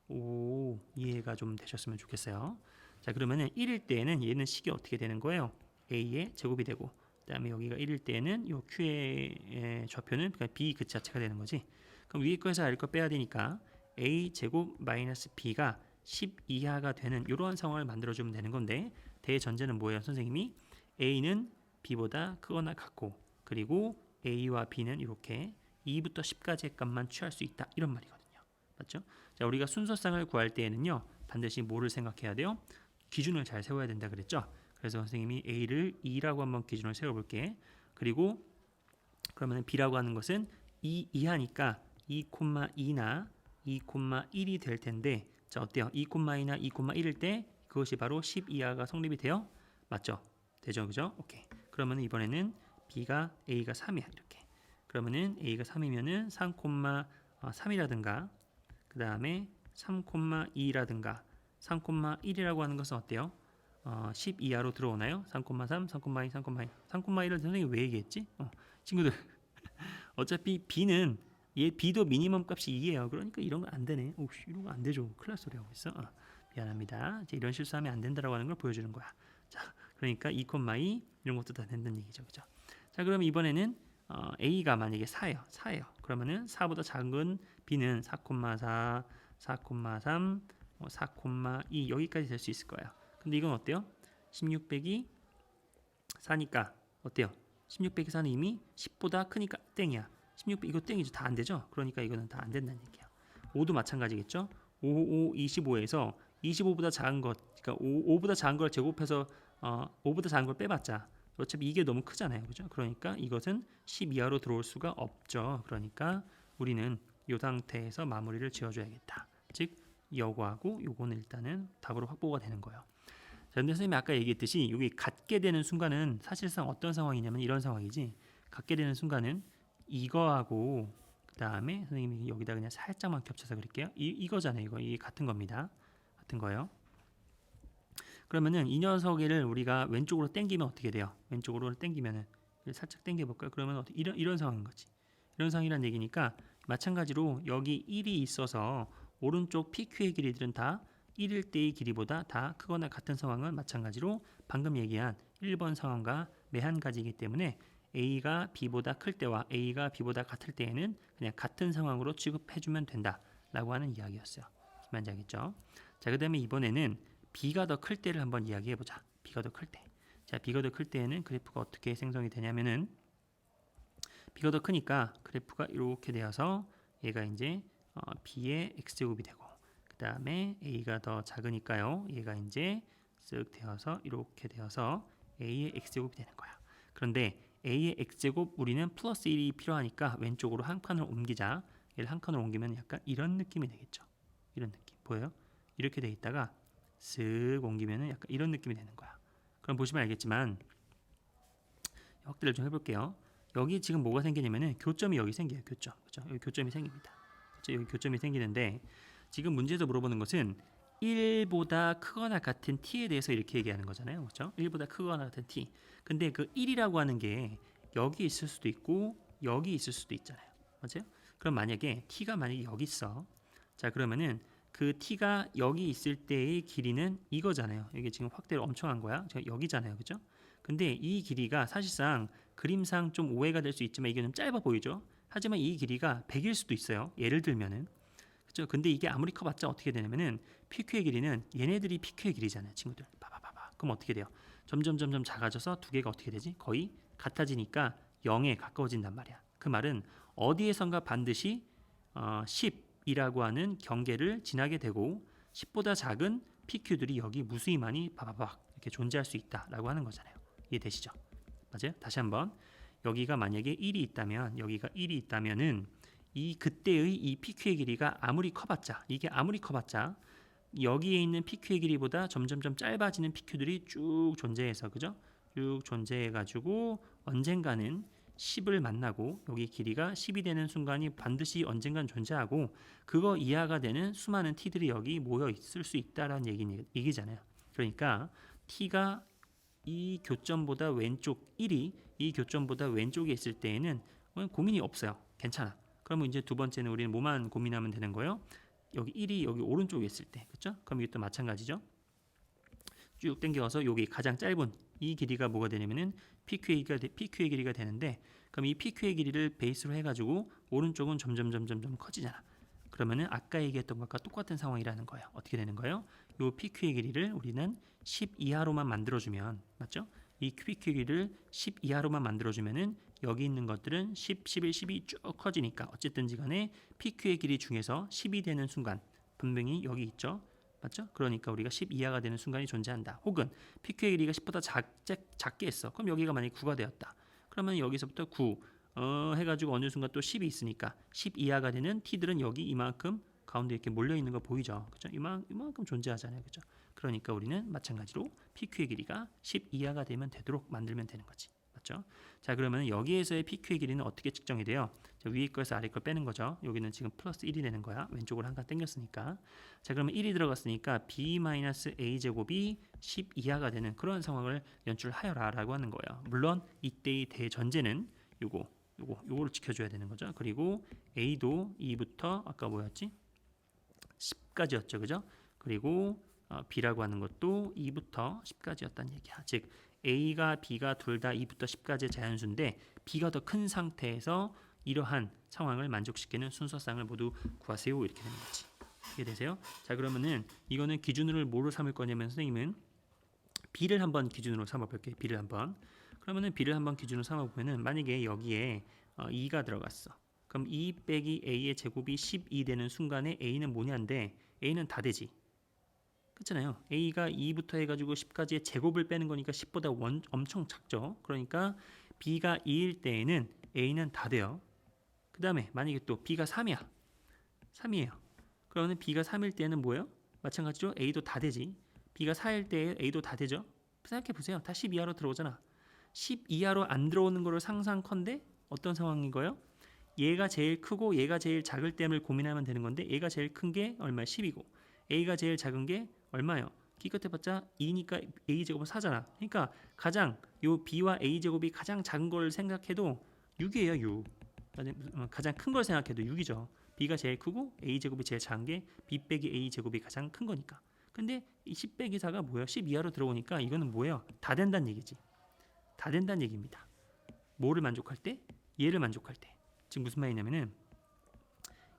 오, 이해가 좀 되셨으면 좋겠어요. 자, 그러면은 1일 때에는 얘는 식이 어떻게 되는 거예요? A의 제곱이 되고 그다음에 여기가 1일 때에는 요 Q의 좌표는 그러니까 B 그 자체가 되는 거지. 그럼 위에 거에서 아래 거 빼야 되니까 A 제곱 마이너스 B가 10 이하가 되는 이러한 상황을 만들어주면 되는 건데 대전제는 뭐예요? 선생님이 A는 B보다 크거나 같고 그리고 A와 B는 이렇게 2부터 10까지의 값만 취할 수 있다 이런 말이거든요. 맞죠? 자, 우리가 순서상을 구할 때에는요 반드시 뭐를 생각해야 돼요? 기준을 잘 세워야 된다 그랬죠? 그래서 선생님이 A를 2라고 한번 기준을 세워볼게. 그리고 그러면 B라고 하는 것은 2 이하니까 2,2나 2,1이 될 텐데 자 어때요? 2,2나 2,1일 때 그것이 바로 10 이하가 성립이 돼요? 맞죠? 되죠? 그죠? 오케이. 그러면 이번에는 B가 A가 3이야 이렇게. 그러면은 A가 3이면은 3,3이라든가 그 다음에 3,2라든가 3,1이라고 하는 것은 어때요? 10 이하로 들어오나요? 3,3, 3,2, 3,2 3,1을 선생님이 왜 얘기했지? 친구들 어차피 B는 얘 B도 미니멈 값이 2예요. 그러니까 이런 거 안 되네. 오, 이런 거 안 되죠. 큰일 날 소리 하고 있어. 미안합니다. 이제 이런 실수하면 안 된다라고 하는 걸 보여주는 거야. 자, 그러니까 2,2 이런 것도 다 된다는 얘기죠. 그죠? 자, 그러면 이번에는 A가 만약에 4예요. 그러면은 4보다 작은 B는 4,4, 4,3, 4,2 여기까지 될 수 있을 거예요. 근데 이건 어때요? 16 빼기 4니까 어때요? 16 빼기 4는 이미 10보다 크니까 땡이야. 16 이거 땡이죠. 다 안 되죠? 그러니까 이거는 다 안 된다는 얘기야. 5도 마찬가지겠죠? 5, 25에서 25보다 작은 것, 그러니까 5보다 작은 걸 제곱해서 5보다 작은 걸 빼봤자 어차피 이게 너무 크잖아요. 그죠? 그러니까 이것은 10 이하로 들어올 수가 없죠. 그러니까 우리는 이 상태에서 마무리를 지어줘야겠다. 즉 이거하고 요거는 일단은 답으로 확보가 되는 거예요. 자, 근데 선생님이 아까 얘기했듯이 여기 같게 되는 순간은 사실상 어떤 상황이냐면 이런 상황이지. 같게 되는 순간은 이거하고 그 다음에 선생님이 여기다 그냥 살짝만 겹쳐서 그릴게요. 이거잖아요. 이거 같은 겁니다. 같은 거예요. 그러면은 이 녀석을 우리가 왼쪽으로 당기면 어떻게 돼요? 왼쪽으로 당기면은 살짝 당겨볼까요? 그러면 이런 상황인 거지. 이런 상황이란 얘기니까 마찬가지로 여기 1이 있어서 오른쪽 PQ의 길이들은 다 1일 때의 길이보다 다 크거나 같은 상황은 마찬가지로 방금 얘기한 1번 상황과 매한 가지이기 때문에 A가 B보다 클 때와 A가 B보다 같을 때에는 그냥 같은 상황으로 취급해주면 된다라고 하는 이야기였어요. 무슨 알겠죠? 자, 그 다음에 이번에는 B가 더 클 때를 한번 이야기해보자. B가 더 클 때. 자, B가 더 클 때에는 그래프가 어떻게 생성이 되냐면은 B가 더 크니까 그래프가 이렇게 되어서 얘가 이제 B의 X제곱이 되고 그 다음에 A가 더 작으니까요. 얘가 이제 쓱 되어서 이렇게 되어서 A의 X제곱이 되는 거야. 그런데 A의 X제곱 우리는 플러스 1이 필요하니까 왼쪽으로 한 칸을 옮기자. 얘를 한 칸을 옮기면 약간 이런 느낌이 되겠죠. 이런 느낌 보여요? 이렇게 돼 있다가 쓱 옮기면은 약간 이런 느낌이 되는 거야. 그럼 보시면 알겠지만 확대를 좀 해볼게요. 여기 지금 뭐가 생기냐면은 교점이 여기 생겨요. 교점. 그렇죠? 여기 교점이 생깁니다. 그렇죠? 여기 교점이 생기는데 지금 문제에서 물어보는 것은 1보다 크거나 같은 t에 대해서 이렇게 얘기하는 거잖아요. 그렇죠? 1보다 크거나 같은 t. 근데 그 1이라고 하는 게 여기 있을 수도 있고 여기 있을 수도 있잖아요. 맞아요? 그럼 만약에 t가 만약에 여기 있어. 자, 그러면은 그 t가 여기 있을 때의 길이는 이거잖아요. 이게 지금 확대를 엄청 한 거야. 여기잖아요. 그죠? 근데 이 길이가 사실상 그림상 좀 오해가 될 수 있지만 이게 좀 짧아 보이죠? 하지만 이 길이가 100일 수도 있어요. 예를 들면은. 그죠? 근데 이게 아무리 커봤자 어떻게 되냐면은 PQ의 길이는 얘네들이 PQ의 길이잖아요. 친구들. 봐봐. 그럼 어떻게 돼요? 점점 작아져서 두 개가 어떻게 되지? 거의 같아지니까 0에 가까워진단 말이야. 그 말은 어디에선가 반드시 10이라고 하는 경계를 지나게 되고 10보다 작은 PQ들이 여기 무수히 많이 바바박 이렇게 존재할 수 있다라고 하는 거잖아요. 이해되시죠? 맞아요? 다시 한번 여기가 만약에 1이 있다면 여기가 1이 있다면은 이 그때의 이 PQ의 길이가 아무리 커봤자 이게 아무리 커봤자 여기에 있는 PQ의 길이보다 점점 짧아지는 PQ들이 쭉 존재해서 그죠? 쭉 존재해가지고 언젠가는 10을 만나고 여기 길이가 10이 되는 순간이 반드시 언젠간 존재하고 그거 이하가 되는 수많은 t들이 여기 모여 있을 수 있다라는 얘기잖아요. 그러니까 t가 이 교점보다 왼쪽 1이 이 교점보다 왼쪽에 있을 때에는 고민이 없어요. 괜찮아. 그러면 이제 두 번째는 우리는 뭐만 고민하면 되는 거예요? 여기 1이 여기 오른쪽에 있을 때, 그렇죠? 그럼 이것도 마찬가지죠. 쭉 당겨서 여기 가장 짧은 이 길이가 뭐가 되냐면은 PQ의 길이가 되는데, 그럼 이 PQ의 길이를 베이스로 해가지고 오른쪽은 점점 커지잖아. 그러면은 아까 얘기했던 것과 똑같은 상황이라는 거예요. 어떻게 되는 거예요? 요 PQ의 길이를 우리는 10 이하로만 만들어주면, 맞죠? 이 PQ의 길이를 10 이하로만 만들어주면은 여기 있는 것들은 10, 11, 12 쭉 커지니까 어쨌든지 간에 PQ의 길이 중에서 10이 되는 순간 분명히 여기 있죠. 맞죠? 그러니까 우리가 10 이하가 되는 순간이 존재한다. 혹은 PQ의 길이가 10보다 작게 했어. 그럼 여기가 만약에 9가 되었다. 그러면 여기서부터 9 해가지고 어느 순간 또 10이 있으니까 10 이하가 되는 t들은 여기 이만큼 가운데 이렇게 몰려 있는 거 보이죠? 그죠? 이만큼 존재하잖아요. 그죠? 그러니까 우리는 마찬가지로 PQ의 길이가 10 이하가 되면 되도록 만들면 되는 거지. 맞죠? 자, 그러면 여기에서의 PQ의 길이는 어떻게 측정이 돼요? 자, 위에 거에서 아래 걸 빼는 거죠. 여기는 지금 플러스 1이 되는 거야. 왼쪽으로 한 칸 당겼으니까. 자, 그러면 1이 들어갔으니까 B-A 제곱이 10 이하가 되는 그런 상황을 연출하여라 라고 하는 거예요. 물론 이때의 대전제는 요거를 지켜줘야 되는 거죠. 그리고 A도 2부터 아까 뭐였지? 10까지였죠. 그죠? 그리고 B라고 하는 것도 2부터 10까지였다는 얘기야. 즉 A가 B가 둘 다 2부터 10까지의 자연수인데 B가 더 큰 상태에서 이러한 상황을 만족시키는 순서쌍을 모두 구하세요. 이렇게 되는 거지. 이해되세요? 자, 그러면은 이거는 기준으로 뭐로 삼을 거냐면 선생님은 B를 한번 기준으로 삼아 볼게요. B를 한번. 그러면은 B를 한번 기준으로 삼아 보면은 만약에 여기에 2가 들어갔어. 그럼 2 빼기 A의 제곱이 12 되는 순간에 A는 뭐냐인데 A는 다 되지. 그렇잖아요. A가 2부터 해가지고 10까지의 제곱을 빼는 거니까 10보다 엄청 작죠. 그러니까 B가 2일 때에는 A는 다 돼요. 그 다음에 만약에 또 B가 3이야. 3이에요. 그러면 B가 3일 때는 뭐예요? 마찬가지로 A도 다 되지. B가 4일 때 A도 다 되죠. 생각해보세요. 다 10 이하로 들어오잖아. 10 이하로 안 들어오는 거를 상상컨대 어떤 상황인 거예요? 얘가 제일 크고 얘가 제일 작을 때를 고민하면 되는 건데 얘가 제일 큰 게 얼마야? 10이고 A가 제일 작은 게 얼마예요? 기껏해봤자 2니까 a제곱은 4잖아. 그러니까 가장 요 b와 a제곱이 가장 작은 걸 생각해도 6이에요. 6. 가장 큰 걸 생각해도 6이죠. b가 제일 크고 a제곱이 제일 작은 게 b 빼기 a제곱이 가장 큰 거니까. 근데 이 10 빼기 4가 뭐예요? 10 이하로 들어오니까 이거는 뭐예요? 다 된다는 얘기지. 다 된다는 얘기입니다. 뭐를 만족할 때? 얘를 만족할 때. 지금 무슨 말이냐면은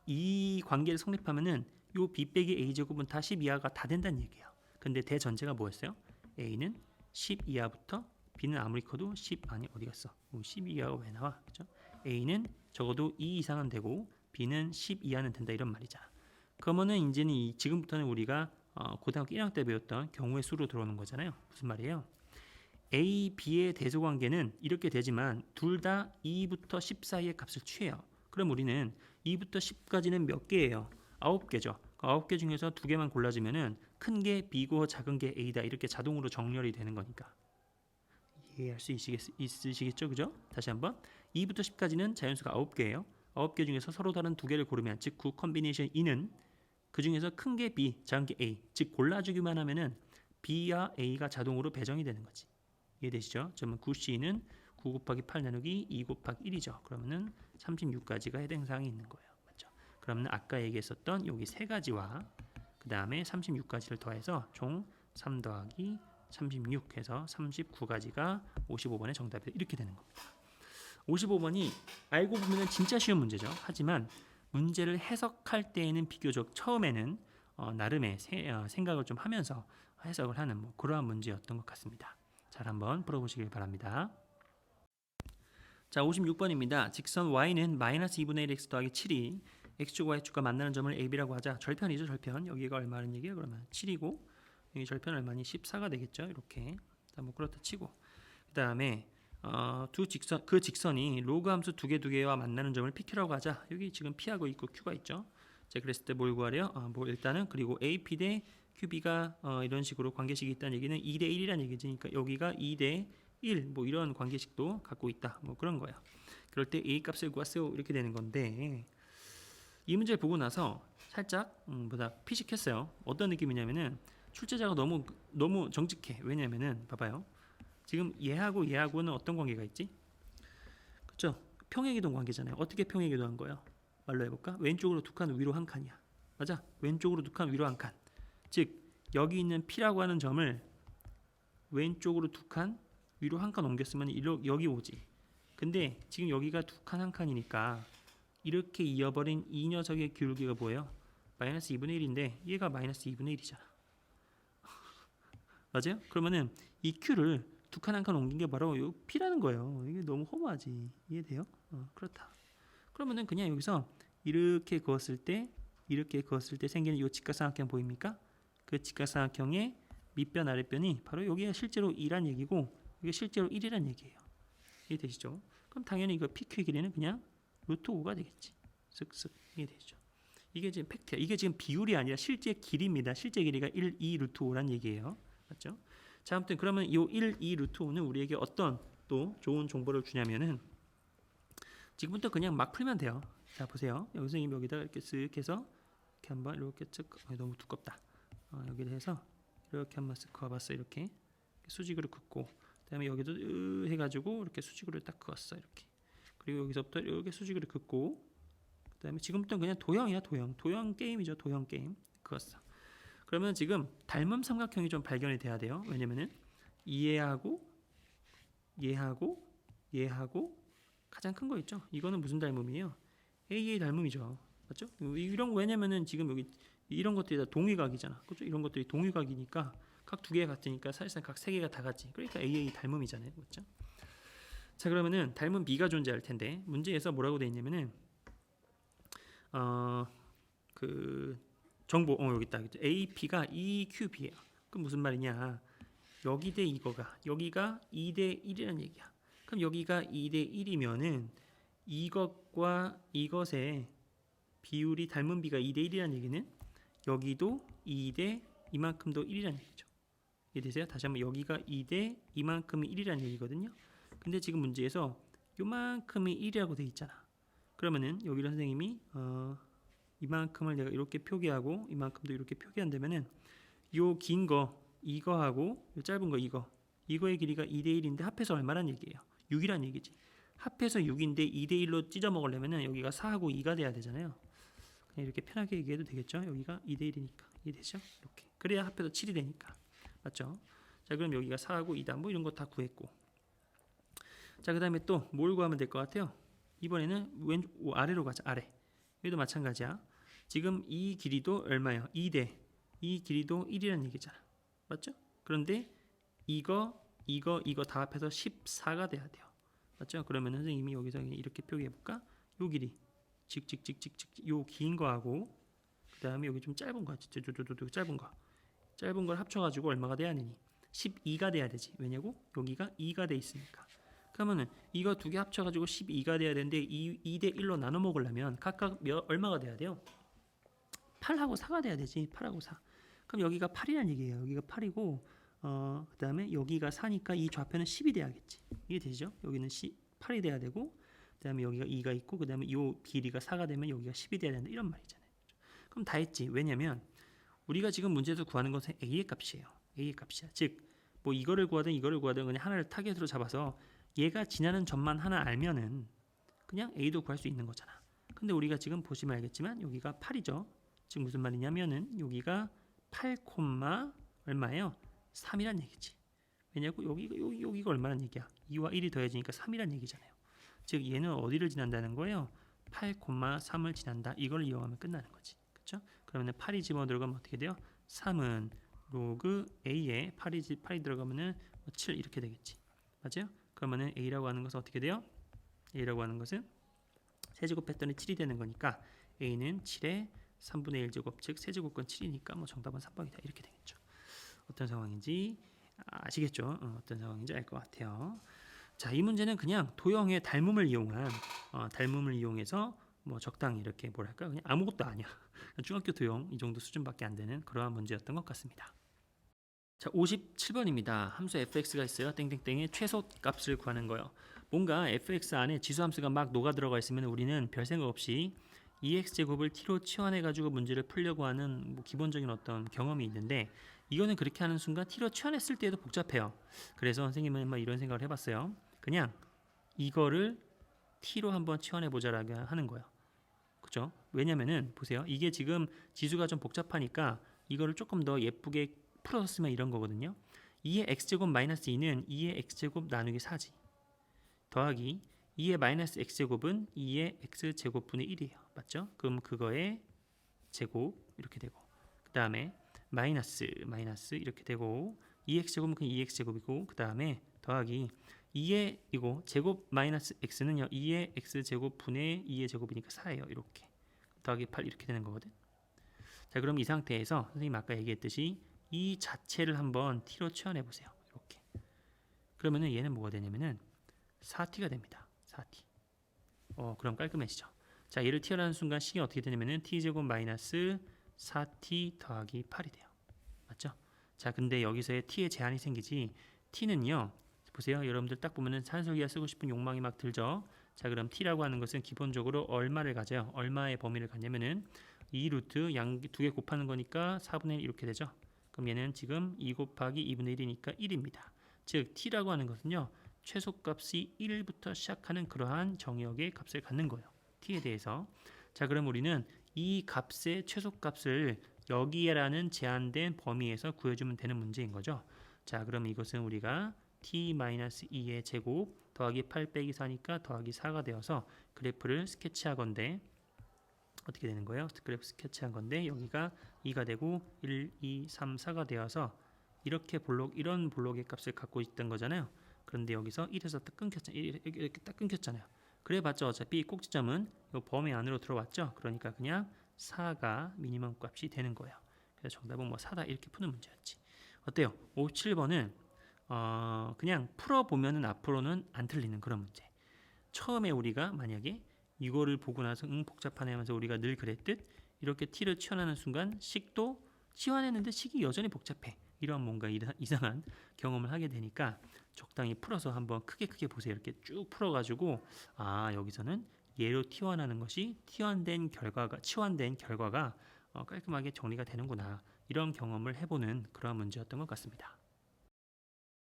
이 관계를 성립하면은 요 b 빼기 a제곱은 다 10 이하가 다 된다는 얘기예요. 근데 대전제가 뭐였어요? a는 10 이하부터 b는 아무리 커도 10 아니 어디 갔어? 10 이하가 왜 나와? 그죠? a는 적어도 2 이상은 되고 b는 10 이하는 된다 이런 말이잖아. 그러면은 이제는 지금부터는 우리가 고등학교 1학년 때 배웠던 경우의 수로 들어오는 거잖아요. 무슨 말이에요? a, b의 대소 관계는 이렇게 되지만 둘 다 2부터 10 사이의 값을 취해요. 그럼 우리는 2부터 10까지는 몇 개예요? 9개죠. 9개 중에서 2개만 골라주면은 큰 게 b고 작은 게 a다 이렇게 자동으로 정렬이 되는 거니까 이해할 수 있으시겠죠? 그죠? 다시 한번 2부터 10까지는 자연수가 9개예요. 9개 중에서 서로 다른 2개를 고르면 즉 구 컨비네이션 2는 그 중에서 큰 게 b, 작은 게 a 즉 골라주기만 하면은 b와 a가 자동으로 배정이 되는 거지. 이해되시죠? 그러면 9C는 9 곱하기 8 나누기 2 곱하기 1이죠. 그러면은 36가지가 해당 사항이 있는 거예요. 맞죠? 그러면 아까 얘기했었던 여기 세 가지와 그 다음에 36가지를 더해서 총 3 더하기 36 해서 39가지가 55번의 정답이 이렇게 되는 겁니다. 55번이 알고 보면 진짜 쉬운 문제죠. 하지만 문제를 해석할 때에는 비교적 처음에는 나름의 생각을 좀 하면서 해석을 하는 그러한 문제였던 것 같습니다. 잘 한번 풀어보시길 바랍니다. 자, 56번입니다. 직선 y는 마이너스 2분의 1 x 더하기 7이 x축과 y축과 만나는 점을 ab라고 하자. 절편이죠, 절편. 여기가 얼마는 얘기예요? 그러면 7이고 여기 절편 얼마니? 14가 되겠죠. 이렇게. 자, 그렇다 치고 그 다음에 그 직선이 로그 함수 두 개와 만나는 점을 PQ라고 하자. 여기 지금 P하고 있고 Q가 있죠. 자, 그랬을 때 뭘 구하래요? 일단은 그리고 AP 대 QB가 이런 식으로 관계식이 있다는 얘기는 2대 1이라는 얘기지. 그러니까 여기가 2대 1 이런 관계식도 갖고 있다. 그런 거예요. 그럴 때 A 값을 구하세요. 이렇게 되는 건데 이 문제를 보고 나서 살짝 피식했어요. 어떤 느낌이냐면은 출제자가 너무 정직해. 왜냐면은 봐봐요. 지금 얘하고는 어떤 관계가 있지? 그렇죠? 평행이동 관계잖아요. 어떻게 평행이동한 거예요? 말로 해볼까? 왼쪽으로 2칸, 위로 1칸이야. 맞아? 왼쪽으로 2칸, 위로 1칸. 즉 여기 있는 P라고 하는 점을 왼쪽으로 2칸, 위로 1칸 옮겼으면 여기 오지. 근데 지금 여기가 2칸, 1칸이니까 이렇게 이어버린 이 녀석의 기울기가 뭐예요? 마이너스 2분의 1인데 얘가 마이너스 2분의 1이잖아. 맞아요? 그러면은 이 Q를 2칸 1칸 옮긴 게 바로 요 P라는 거예요. 이게 너무 허무하지. 이해돼요? 그렇다. 그러면은 그냥 여기서 이렇게 그었을 때 생기는 이 직각삼각형 보입니까? 그 직각삼각형의 밑변 아랫변이 바로 여기가 실제로 2란 얘기고 이게 실제로 1이란 얘기예요. 이해되시죠? 그럼 당연히 이거 PQ의 길이는 그냥 루트 5가 되겠지. 쓱쓱 이해되시죠? 이게 지금 팩트야. 이게 지금 비율이 아니라 실제 길이입니다. 실제 길이가 1, 2 루트 5란 얘기예요. 맞죠? 자, 아무튼 그러면 이 1, 2 루트 5는 우리에게 어떤 또 좋은 정보를 주냐면은 지금부터 그냥 막 풀면 돼요. 자, 보세요. 여기서 여기다가 이렇게 쓱 해서 이렇게 한번 이렇게 쓱 너무 두껍다. 여기를 해서 이렇게 한번 쓱 그어봤어. 이렇게 수직으로 긋고 그다음에 여기도 해가지고 이렇게 수직으로 딱 그었어. 이렇게 그리고 여기서부터 이렇게 수직으로 긋고 그다음에 지금부터는 그냥 도형이야. 도형 게임이죠. 도형 게임 그었어. 그러면 지금 닮음 삼각형이 좀 발견이 돼야 돼요. 왜냐면은 얘하고 가장 큰 거 있죠. 이거는 무슨 닮음이에요? AA 닮음이죠. 맞죠? 이런 거 왜냐면은 지금 여기 이런 것들이 다 동위각이잖아. 그렇죠? 이런 것들이 동위각이니까 각 두 개가 같으니까 사실상 각 세 개가 다 같지. 그러니까 AA 닮음이잖아요. 그렇죠? 자, 그러면은 닮음 B가 존재할 텐데 문제에서 뭐라고 돼 있냐면은 그 정보 여기 있다. AP가 EQB예요. 그럼 무슨 말이냐? 여기 대 이거가 여기가 2대 1이라는 얘기야. 그럼 여기가 2대 1이면은 이것과 이것의 비율이 닮은 비가 2대 1이라는 얘기는 여기도 2대 이만큼도 1이라는 얘기죠. 이해되세요? 다시 한번 여기가 2대 이만큼이 1이라는 얘기거든요. 근데 지금 문제에서 요만큼이 1이라고 돼 있잖아. 그러면은 여기를 선생님이 이만큼을 내가 이렇게 표기하고 이만큼도 이렇게 표기한다면은 요 긴 거 이거하고 요 짧은 거 이거의 길이가 2대 1인데 합해서 얼마란 얘기예요? 6이란 얘기지. 합해서 6인데 2대 1로 찢어 먹으려면은 여기가 4하고 2가 돼야 되잖아요. 그냥 이렇게 편하게 얘기해도 되겠죠? 여기가 2대 1이니까. 이해되죠? 이렇게. 그래야 합해서 7이 되니까. 맞죠? 자, 그럼 여기가 4하고 2다. 뭐 이런 거 다 구했고. 자, 그다음에 또 뭘 구하면 될 것 같아요? 이번에는 아래로 가자. 아래. 여기도 마찬가지야. 지금 이 길이도 얼마예요? 2대. 이 길이도 1이라는 얘기잖아. 맞죠? 그런데 이거 다 합해서 14가 돼야 돼요. 맞죠? 그러면 선생님이 여기서 이렇게 표기해 볼까? 요 길이 요 긴 거하고 그다음에 여기 좀 짧은 거 짧은 걸 합쳐 가지고 얼마가 돼야 되니? 12가 돼야 되지. 왜냐고? 여기가 2가 돼 있으니까. 그러면은 이거 두 개 합쳐 가지고 12가 돼야 되는데 2대 1로 나눠 먹으려면 각각 얼마가 돼야 돼요? 8하고 4가 돼야 되지. 8하고 4. 그럼 여기가 8이란 얘기예요. 여기가 8이고 그다음에 여기가 4니까 이 좌표는 10이 돼야겠지. 이게 되죠? 여기는 8이 돼야 되고 그다음에 여기가 2가 있고 그다음에 이 길이가 4가 되면 여기가 10이 돼야 된다. 이런 말이잖아요. 그럼 다 했지. 왜냐면 우리가 지금 문제에서 구하는 것은 a의 값이에요. a의 값이야. 즉 뭐 이거를 구하든 그냥 하나를 타겟으로 잡아서 얘가 지나는 점만 하나 알면은 그냥 a도 구할 수 있는 거잖아. 근데 우리가 지금 보시면 알겠지만 여기가 8이죠. 지금 무슨 말이냐면은 여기가 8, 얼마예요? 3이란 얘기지. 왜냐고 여기가 얼마란 얘기야? 2와 1이 더해지니까 3이란 얘기잖아요. 즉 얘는 어디를 지난다는 거예요? 8, 3을 지난다. 이걸 이용하면 끝나는 거지. 그렇죠? 그러면 8이 집어 들어가면 어떻게 돼요? 3은 로그 a에 8이 들어가면은 7 이렇게 되겠지. 맞아요? 그러면은 a라고 하는 것은 어떻게 돼요? a라고 하는 것은 세제곱했더니 7이 되는 거니까 a는 7의 3분의 1제곱 즉 세제곱권 7이니까 뭐 정답은 3번이다. 이렇게 되겠죠. 어떤 상황인지 아시겠죠? 어떤 상황인지 알 것 같아요. 자, 이 문제는 그냥 도형의 닮음을 이용해서 뭐 적당히 이렇게 뭐랄까 그냥 아무것도 아니야. 중학교 도형 이 정도 수준밖에 안 되는 그러한 문제였던 것 같습니다. 자, 57번입니다. 함수 fx가 있어요. 땡땡땡의 최소값을 구하는 거예요. 뭔가 fx 안에 지수함수가 막 녹아 들어가 있으면 우리는 별 생각 없이 2x제곱을 t로 치환해 가지고 문제를 풀려고 하는 뭐 기본적인 어떤 경험이 있는데 이거는 그렇게 하는 순간 t로 치환했을 때에도 복잡해요. 그래서 선생님은 막 이런 생각을 해봤어요. 그냥 이거를 t로 한번 치환해 보자라고 하는 거예요. 그렇죠? 왜냐면은 보세요. 이게 지금 지수가 좀 복잡하니까 이거를 조금 더 예쁘게 풀어서 쓰면 이런 거거든요. 2의 x제곱 마이너스 2는 2의 x제곱 나누기 4지. 더하기 2의 마이너스 x제곱은 2의 x제곱분의 1이에요. 맞죠? 그럼 그거의 제곱 이렇게 되고 그 다음에 마이너스 이렇게 되고 2x제곱은 그냥 2x제곱이고 그 다음에 더하기 2의 이거 제곱 마이너스 x는요 2의 x제곱분의 2의 제곱이니까 4예요. 이렇게 더하기 8 이렇게 되는 거거든. 자, 그럼 이 상태에서 선생님 아까 얘기했듯이 이 자체를 한번 t로 치환해 보세요. 이렇게 그러면은 얘는 뭐가 되냐면은 4t가 됩니다. 4t. 그럼 깔끔해지죠. 자, 얘를 t라는 순간 식이 어떻게 되냐면은 t제곱 마이너스 4t 더하기 8이 돼요. 맞죠? 자, 근데 여기서의 t에 제한이 생기지. t는요. 보세요. 여러분들 딱 보면은 산술기가 쓰고 싶은 욕망이 막 들죠. 자, 그럼 t라고 하는 것은 기본적으로 얼마를 가져요? 얼마의 범위를 갖냐면은 2 루트 양 두 개 곱하는 거니까 4분의 1 이렇게 되죠. 그럼 얘는 지금 2 곱하기 2분의 1이니까 1입니다. 즉 t라고 하는 것은요. 최소값이 1부터 시작하는 그러한 정의역의 값을 갖는 거예요. t에 대해서. 자, 그럼 우리는 이 값의 최소값을 여기에라는 제한된 범위에서 구해주면 되는 문제인 거죠. 자, 그럼 이것은 우리가 t-2의 제곱 더하기 8 빼기 4니까 더하기 4가 되어서 그래프를 스케치하건대 어떻게 되는 거예요? 그래프 스케치한 건데 여기가 2가 되고 1, 2, 3, 4가 되어서 이런 블록의 값을 갖고 있던 거잖아요. 그런데 여기서 1에서 딱 끊겼잖아요. 이렇게 딱 끊겼잖아요. 그래봤자 어차피 꼭지점은 이 범위 안으로 들어왔죠. 그러니까 그냥 4가 미니멈 값이 되는 거예요. 그래서 정답은 뭐 4다 이렇게 푸는 문제였지. 어때요? 57번은 그냥 풀어보면은 앞으로는 안 틀리는 그런 문제. 처음에 우리가 만약에 이거를 보고 나서 복잡하네 하면서 우리가 늘 그랬듯 이렇게 t를 치환하는 순간 식도 치환했는데 식이 여전히 복잡해. 이런 뭔가 이상한 경험을 하게 되니까 적당히 풀어서 한번 크게 보세요. 이렇게 쭉 풀어가지고 여기서는 얘로 치환된 결과가 깔끔하게 정리가 되는구나. 이런 경험을 해보는 그런 문제였던 것 같습니다.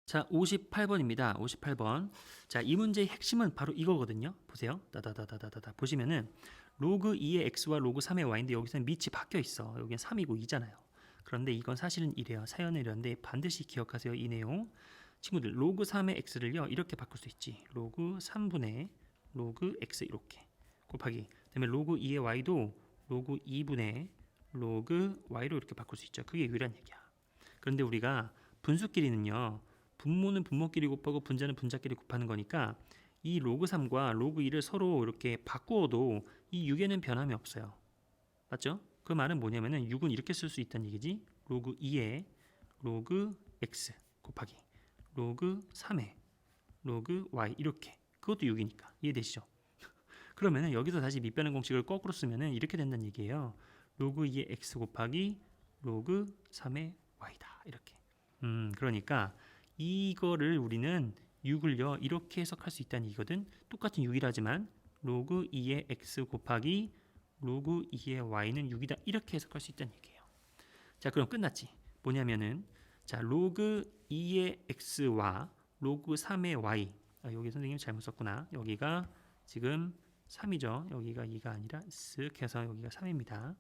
자, 58번입니다. 58번. 자, 이 문제의 핵심은 바로 이거거든요. 보세요. 다다다다다다. 보시면은 로그 2의 x와 로그 3의 y인데 여기서는 밑이 바뀌어 있어. 여기는 3이고 2잖아요. 그런데 이건 사실은 이래요. 사연은 이런데 반드시 기억하세요. 이 내용. 친구들, 로그 3의 x를요. 이렇게 바꿀 수 있지. 로그 3분의 로그 x 이렇게 곱하기. 그다음에 로그 2의 y도 로그 2분의 로그 y로 이렇게 바꿀 수 있죠. 그게 유일한 얘기야. 그런데 우리가 분수끼리는요. 분모는 분모끼리 곱하고 분자는 분자끼리 곱하는 거니까 이 로그 3과 로그 2를 서로 이렇게 바꾸어도 이 6에는 변함이 없어요. 맞죠? 그 말은 뭐냐면은 6은 이렇게 쓸 수 있다는 얘기지. 로그 2에 로그 x 곱하기 로그 3에 로그 y 이렇게. 그것도 6이니까. 이해되시죠? 그러면은 여기서 다시 밑변환 공식을 거꾸로 쓰면은 이렇게 된다는 얘기예요. 로그 2의 x 곱하기 로그 3의 y다. 이렇게. 그러니까 이거를 우리는 6을요 이렇게 해석할 수 있다는 얘기거든. 똑같은 6이라지만 로그 2의 x 곱하기 로그 2의 y는 6이다 이렇게 해석할 수 있다는 얘기예요. 자, 그럼 끝났지. 뭐냐면은 자, 로그 2의 x와 로그 3의 y. 여기 선생님 잘못 썼구나. 여기가 지금 3이죠. 여기가 2가 아니라 쓱 해서 여기가 3입니다.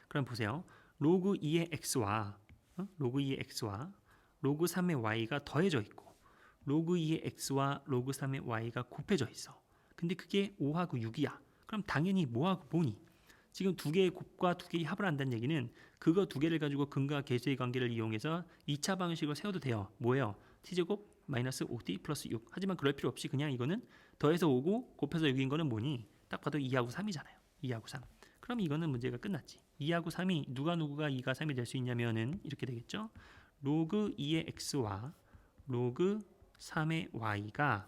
그럼 보세요. 로그 2의 x와 로그 2의 x와 로그 3의 y가 더해져 있고 로그 2의 x와 로그 3의 y가 곱해져 있어. 근데 그게 5하고 6이야. 그럼 당연히 뭐하고 뭐니? 지금 두 개의 곱과 두 개의 합을 한다는 얘기는 그거 두 개를 가지고 근과 계수의 관계를 이용해서 2차 방식으로 세워도 돼요. 뭐예요? t제곱 마이너스 5t 플러스 6. 하지만 그럴 필요 없이 그냥 이거는 더해서 5고 곱해서 6인 거는 뭐니? 딱 봐도 2하고 3이잖아요. 2하고 3. 그럼 이거는 문제가 끝났지. 2하고 3이 누구가 2가 3이 될 수 있냐면은 이렇게 되겠죠. 로그 2의 x와 로그 3의 y가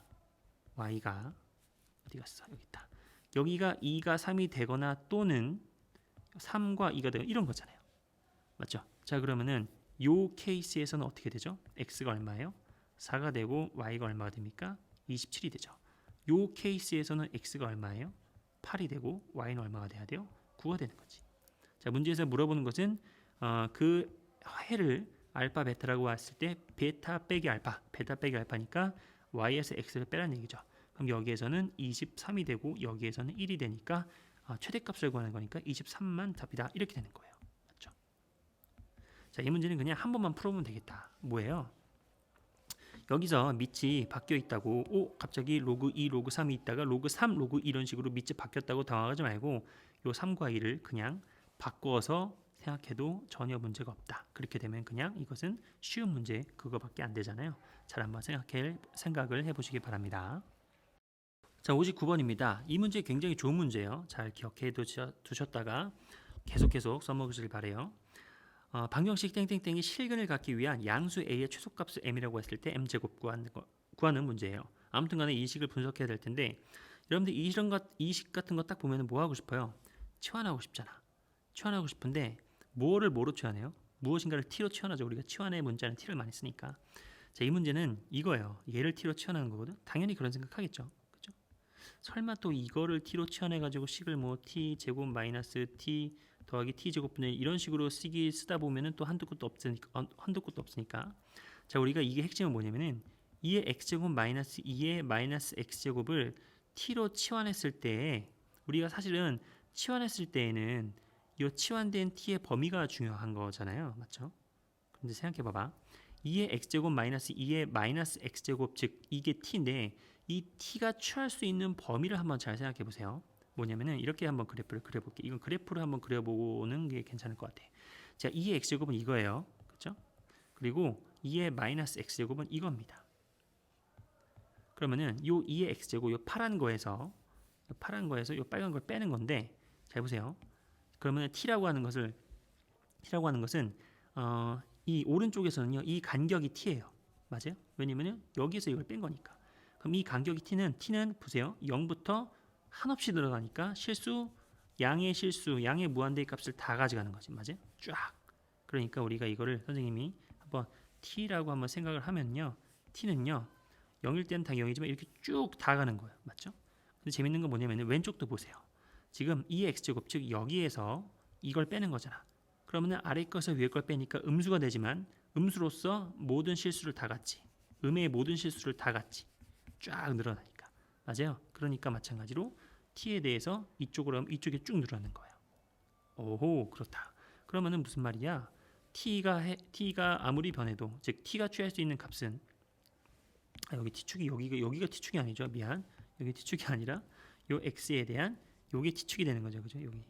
어디 갔어? 여기 있다. 여기가 2가 3이 되거나 또는 3과 2가 되거나 이런 거잖아요. 맞죠? 자, 그러면은 요 케이스에서는 어떻게 되죠? x가 얼마예요? 4가 되고 y가 얼마가 됩니까? 27이 되죠. 요 케이스에서는 x가 얼마예요? 8이 되고 y는 얼마가 돼야 돼요? 9가 되는 거지. 자, 문제에서 물어보는 것은 그 해를 알파 베타라고 했을 때 베타 빼기 알파, 베타 빼기 알파니까 y에서 x를 빼라는 얘기죠. 그럼 여기에서는 23이 되고 여기에서는 1이 되니까 최대값을 구하는 거니까 23만 답이다. 이렇게 되는 거예요. 맞죠? 자, 이 문제는 그냥 한 번만 풀어보면 되겠다. 뭐예요? 여기서 밑이 바뀌어 있다고 갑자기 로그 2, 로그 3이 있다가 로그 3, 로그 2 이런 식으로 밑이 바뀌었다고 당황하지 말고 요 3과 2를 그냥 바꿔서 생각해도 전혀 문제가 없다. 그렇게 되면 그냥 이것은 쉬운 문제 그거밖에 안 되잖아요. 잘 한번 생각을 해보시기 바랍니다. 자, 59번입니다. 이 문제 굉장히 좋은 문제예요. 잘 기억해 두셨다가 계속 써먹으시길 바래요. 방정식 땡땡땡이 실근을 갖기 위한 양수 a의 최소값을 m이라고 했을 때 m제곱 구하는 문제예요. 아무튼 간에 이 식을 분석해야 될 텐데 여러분들 이 식 같은 거 딱 보면 뭐 하고 싶어요? 치환하고 싶잖아. 치환하고 싶은데 뭐로 치환해요? 무엇인가를 t로 치환하죠. 우리가 치환의 문자는 t를 많이 쓰니까. 자, 이 문제는 이거예요. 얘를 t로 치환하는 거거든. 당연히 그런 생각하겠죠. 그죠? 설마 또 이거를 t로 치환해가지고 식을 뭐 t 제곱 마이너스 t 더하기 t 제곱분의 이런 식으로 쓰다 보면은 또 한두 끝도 없으니까. 자, 우리가 이게 핵심은 뭐냐면은 2의 x제곱 마이너스 2의 마이너스 x제곱을 t로 치환했을 때 우리가 사실은 치환했을 때에는 이 치환된 t의 범위가 중요한 거잖아요. 맞죠? 근데 생각해 봐봐. 2의 x제곱 마이너스 2의 마이너스 x제곱 즉 이게 t인데 이 t가 취할 수 있는 범위를 한번 잘 생각해 보세요. 뭐냐면은 이렇게 한번 그래프를 그려볼게. 이건 그래프를 한번 그려보는 게 괜찮을 것 같아. 자, 2의 x제곱은 이거예요. 그렇죠? 그리고 2의 마이너스 x제곱은 이겁니다. 그러면은 요 2의 x제곱 요 파란 거에서 요 빨간 걸 빼는 건데 잘 보세요. 그러면 t라고 하는 것은 이 오른쪽에서는요 이 간격이 t예요. 맞아요? 왜냐면은 여기서 이걸 뺀 거니까. 그럼 이 간격이 t는 보세요. 0부터 한없이 들어가니까 양의 무한대의 값을 다 가져가는 거지. 맞아요? 쫙. 그러니까 우리가 이거를 선생님이 한번 t라고 한번 생각을 하면요. t는요. 0일 때는 다 0이지만 이렇게 쭉 다 가는 거예요. 맞죠? 근데 재밌는 건 뭐냐면 왼쪽도 보세요. 지금 2x제곱 즉 여기에서 이걸 빼는 거잖아. 그러면 아래 것에서 위에 걸 빼니까 음수가 되지만 음수로서 모든 실수를 다 갖지. 음의 모든 실수를 다 갖지. 쫙 늘어나니까. 맞아요. 그러니까 마찬가지로 t에 대해서 이쪽으로 하면 이쪽에 쭉 늘어나는 거예요. 오호, 그렇다. 그러면은 무슨 말이야? t가 아무리 변해도, 즉 t가 취할 수 있는 값은 여기 t축이 여기가 t축이 아니죠. 미안. 여기 t축이 아니라 요 x에 대한 요게 t축이 되는 거죠. 그죠? 여기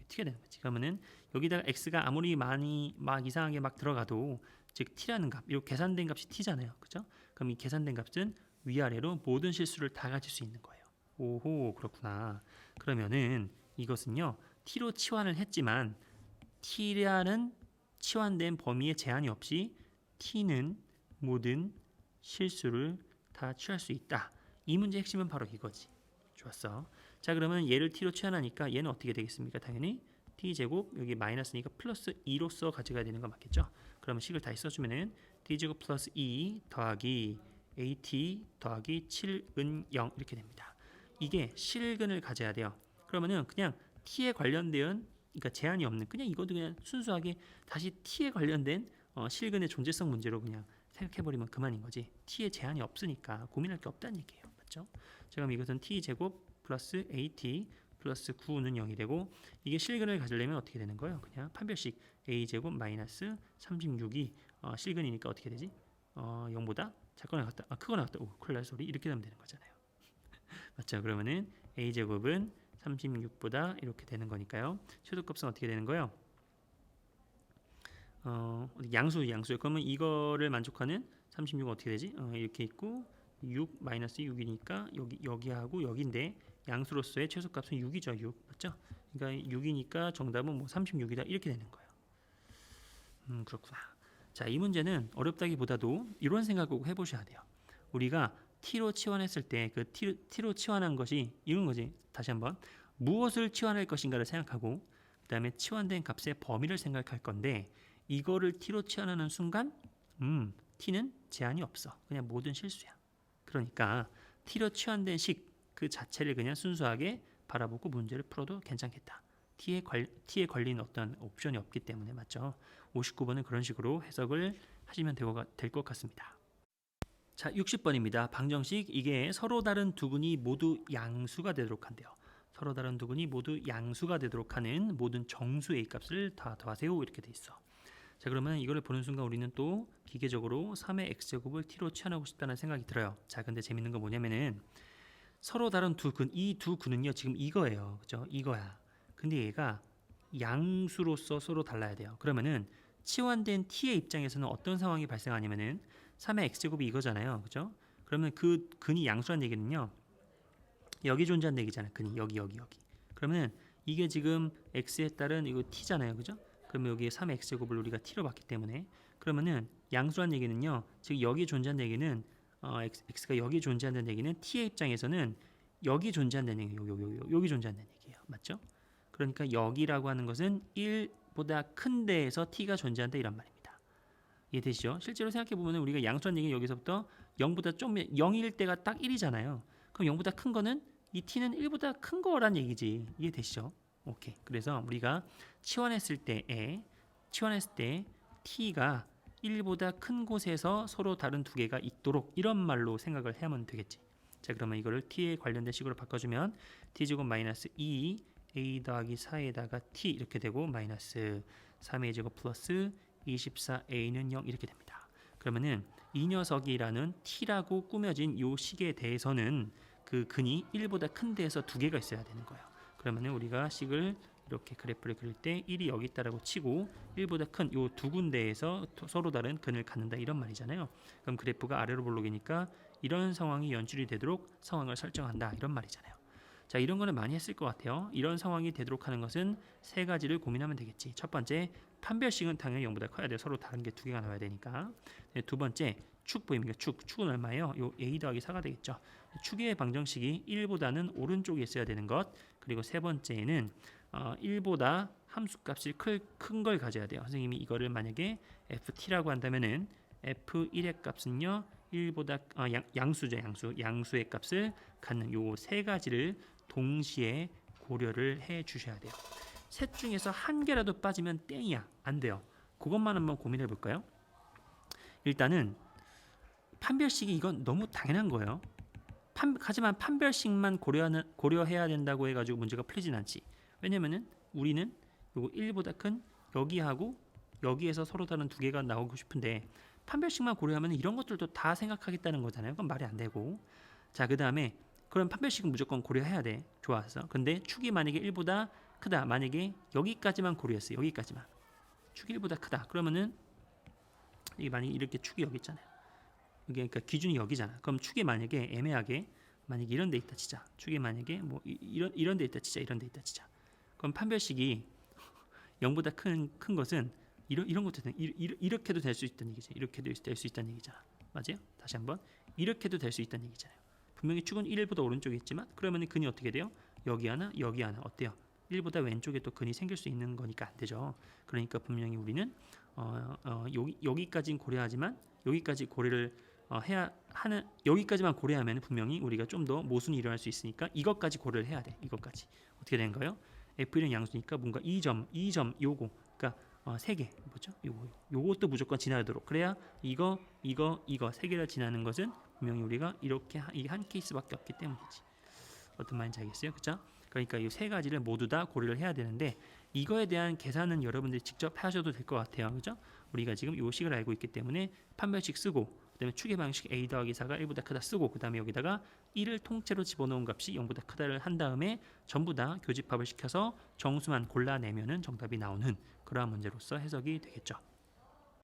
t가 되는 거지. 그러면은 여기다가 x가 아무리 많이 막 이상하게 막 들어가도 즉 t라는 값, 요 계산된 값이 t잖아요. 그죠? 그럼 이 계산된 값은 위아래로 모든 실수를 다 가질 수 있는 거예요. 오호, 그렇구나. 그러면은 이것은요. t로 치환을 했지만 t라는 치환된 범위에 제한이 없이 t는 모든 실수를 다 취할 수 있다. 이 문제의 핵심은 바로 이거지. 좋았어. 자, 그러면 얘를 t로 치환하니까 얘는 어떻게 되겠습니까? 당연히 t제곱 여기 마이너스니까 플러스 2로서 가져가야 되는 거 맞겠죠? 그러면 식을 다시 써주면은 t제곱 플러스 2 더하기 at 더하기 7은 0 이렇게 됩니다. 이게 실근을 가져야 돼요. 그러면은 그냥 t에 관련된, 그러니까 제한이 없는, 그냥 이것도 그냥 순수하게 다시 t에 관련된 실근의 존재성 문제로 그냥 생각해버리면 그만인 거지. t에 제한이 없으니까 고민할 게 없다는 얘기예요. 맞죠? 자, 그럼 이것은 t제곱 플러스 at 플러스 9는 0이 되고, 이게 실근을 가지려면 어떻게 되는 거예요? 그냥 판별식 a제곱 마이너스 36이 실근이니까 어떻게 되지? 0보다 작거나 같다, 크거나 같다. 오, 큰일 날 소리. 이렇게 되면 되는 거잖아요. 맞죠? 그러면은 a제곱은 36보다 이렇게 되는 거니까요. 최소값은 어떻게 되는 거예요? 양수예요. 그러면 이거를 만족하는 36은 어떻게 되지? 이렇게 있고 6 마이너스 6이니까 여기하고 여기인데 양수로서의 최소값은 6이죠. 6 맞죠? 그러니까 6이니까 정답은 뭐 36이다 이렇게 되는 거예요. 그렇구나. 자, 이 문제는 어렵다기보다도 이런 생각을 해보셔야 돼요. 우리가 t로 치환했을 때 그 t로 치환한 것이 이런 거지. 다시 한번 무엇을 치환할 것인가를 생각하고 그 다음에 치환된 값의 범위를 생각할 건데, 이거를 t로 치환하는 순간 t는 제한이 없어. 그냥 모든 실수야. 그러니까 t로 치환된 식 그 자체를 그냥 순수하게 바라보고 문제를 풀어도 괜찮겠다. t에 걸린 어떤 옵션이 없기 때문에. 맞죠? 59번은 그런 식으로 해석을 하시면 될 것 같습니다. 자, 60번입니다. 방정식, 이게 서로 다른 두 근이 모두 양수가 되도록 한대요. 서로 다른 두 근이 모두 양수가 되도록 하는 모든 정수 A 값을 다 더하세요. 이렇게 돼 있어. 자, 그러면 이거를 보는 순간 우리는 또 기계적으로 3의 x제곱을 t로 치환하고 싶다는 생각이 들어요. 자, 근데 재밌는 건 뭐냐면은 서로 다른 두 근, 이 두 근은요 지금 이거예요. 그죠? 이거야. 근데 얘가 양수로서 서로 달라야 돼요. 그러면은 치환된 t의 입장에서는 어떤 상황이 발생하냐면은 3의 x제곱이 이거잖아요. 그죠? 그러면 그 근이 양수란 얘기는요, 여기 존재한다는 얘기잖아요. 근이 여기. 그러면 이게 지금 x에 따른 이거 t잖아요. 그죠? 그러면 여기에 3의 x제곱을 우리가 t로 봤기 때문에, 그러면은 양수란 얘기는요, 즉 여기 존재한다는 얘기는 x가 여기 존재한다는 얘기는 t의 입장에서는 여기 존재한다는 얘기예요. 여기 존재한다는 얘기예요. 맞죠? 그러니까 여기라고 하는 것은 1보다 큰 데에서 t가 존재한다 이란 말입니다. 이해되시죠? 실제로 생각해보면 우리가 양수란 얘기는 여기서부터 0보다 좀 0일 때가 딱 1이잖아요. 그럼 0보다 큰 거는 이 t는 1보다 큰 거란 얘기지. 이해되시죠? 오케이. 그래서 우리가 치환했을 때 t가 1보다 큰 곳에서 서로 다른 두 개가 있도록 이런 말로 생각을 하면 되겠지. 자, 그러면 이거를 t에 관련된 식으로 바꿔주면 t제곱 마이너스 2 a 더하기 4에다가 t 이렇게 되고 마이너스 3a 제곱 플러스 24a는 0 이렇게 됩니다. 그러면은 이 녀석이라는 t라고 꾸며진 요 식에 대해서는 그 근이 1보다 큰 데에서 두 개가 있어야 되는 거예요. 그러면은 우리가 식을 이렇게 그래프를 그릴 때 1이 여기 있다라고 치고 1보다 큰 요 두 군데에서 서로 다른 근을 갖는다 이런 말이잖아요. 그럼 그래프가 아래로 볼록이니까 이런 상황이 연출이 되도록 상황을 설정한다 이런 말이잖아요. 자, 이런 거는 많이 했을 것 같아요. 이런 상황이 되도록 하는 것은 세 가지를 고민하면 되겠지. 첫 번째, 판별식은 당연히 0보다 커야 돼요. 서로 다른 게 두 개가 나와야 되니까. 네, 두 번째, 축 보입니까? 축은 얼마예요? 요 a 더하기 4가 되겠죠. 축의 방정식이 1보다는 오른쪽에 있어야 되는 것. 그리고 세 번째는 1보다 함수값이 큰 걸 가져야 돼요. 선생님이 이거를 만약에 ft라고 한다면은 f1의 값은요 1보다 양수죠. 양수의 값을 갖는 요 세 가지를 동시에 고려를 해 주셔야 돼요. 셋 중에서 한 개라도 빠지면 땡이야. 안 돼요. 그것만 한번 고민해 볼까요? 일단은 판별식이 이건 너무 당연한 거예요. 하지만 판별식만 고려해야 된다고 해가지고 문제가 풀리진 않지. 왜냐면은 우리는 요거 1보다 큰 여기하고 여기에서 서로 다른 두 개가 나오고 싶은데 판별식만 고려하면 이런 것들도 다 생각하겠다는 거잖아요. 그건 말이 안 되고. 자, 그 다음에 그럼 판별식은 무조건 고려해야 돼. 좋았어. 근데 축이 만약에 1보다 크다. 만약에 여기까지만 고려했어. 여기까지만. 축이 1보다 크다. 그러면은 이게 만약에 이렇게 축이 여기 있잖아요. 이게 그러니까 기준이 여기잖아. 그럼 축이 만약에 애매하게 만약에 이런 데 있다 치자. 축이 만약에 뭐 이런 데 있다 치자. 이런 데 있다 치자. 그럼 판별식이 0보다 큰 것은 이런 것도 이렇게도 될 수 있다는 얘기죠. 이렇게도 될 수 있다는 얘기잖아. 맞아요? 다시 한번 이렇게도 될 수 있다는 얘기잖아요. 분명히 축은 1보다 오른쪽에 있지만 그러면 근이 어떻게 돼요? 여기 하나, 여기 하나 어때요? 1보다 왼쪽에 또 근이 생길 수 있는 거니까 안 되죠. 그러니까 분명히 우리는 여기까지는 고려하지만 여기까지 고려를 해야 하는 여기까지만 고려하면 분명히 우리가 좀 더 모순이 일어날 수 있으니까 이것까지 고려를 해야 돼. 이것까지 어떻게 된 거예요? F1은 양수니까 뭔가 2점 요거 그러니까 세 개 뭐죠? 요것도 무조건 지나도록 그래야 이거 세 개를 지나는 것은 분명히 우리가 이렇게 이 한 케이스밖에 없기 때문이지. 어떤 말인지 알겠어요? 그렇죠? 그러니까 이 세 가지를 모두 다 고려를 해야 되는데 이거에 대한 계산은 여러분들이 직접 하셔도 될 것 같아요. 그렇죠? 우리가 지금 요 식을 알고 있기 때문에 판별식 쓰고 그다음에 추계 방식 a 더하기 4가 1보다 크다 쓰고 그다음에 여기다가 1을 통째로 집어넣은 값이 0보다 크다를 한 다음에 전부 다 교집합을 시켜서 정수만 골라내면은 정답이 나오는 그러한 문제로서 해석이 되겠죠.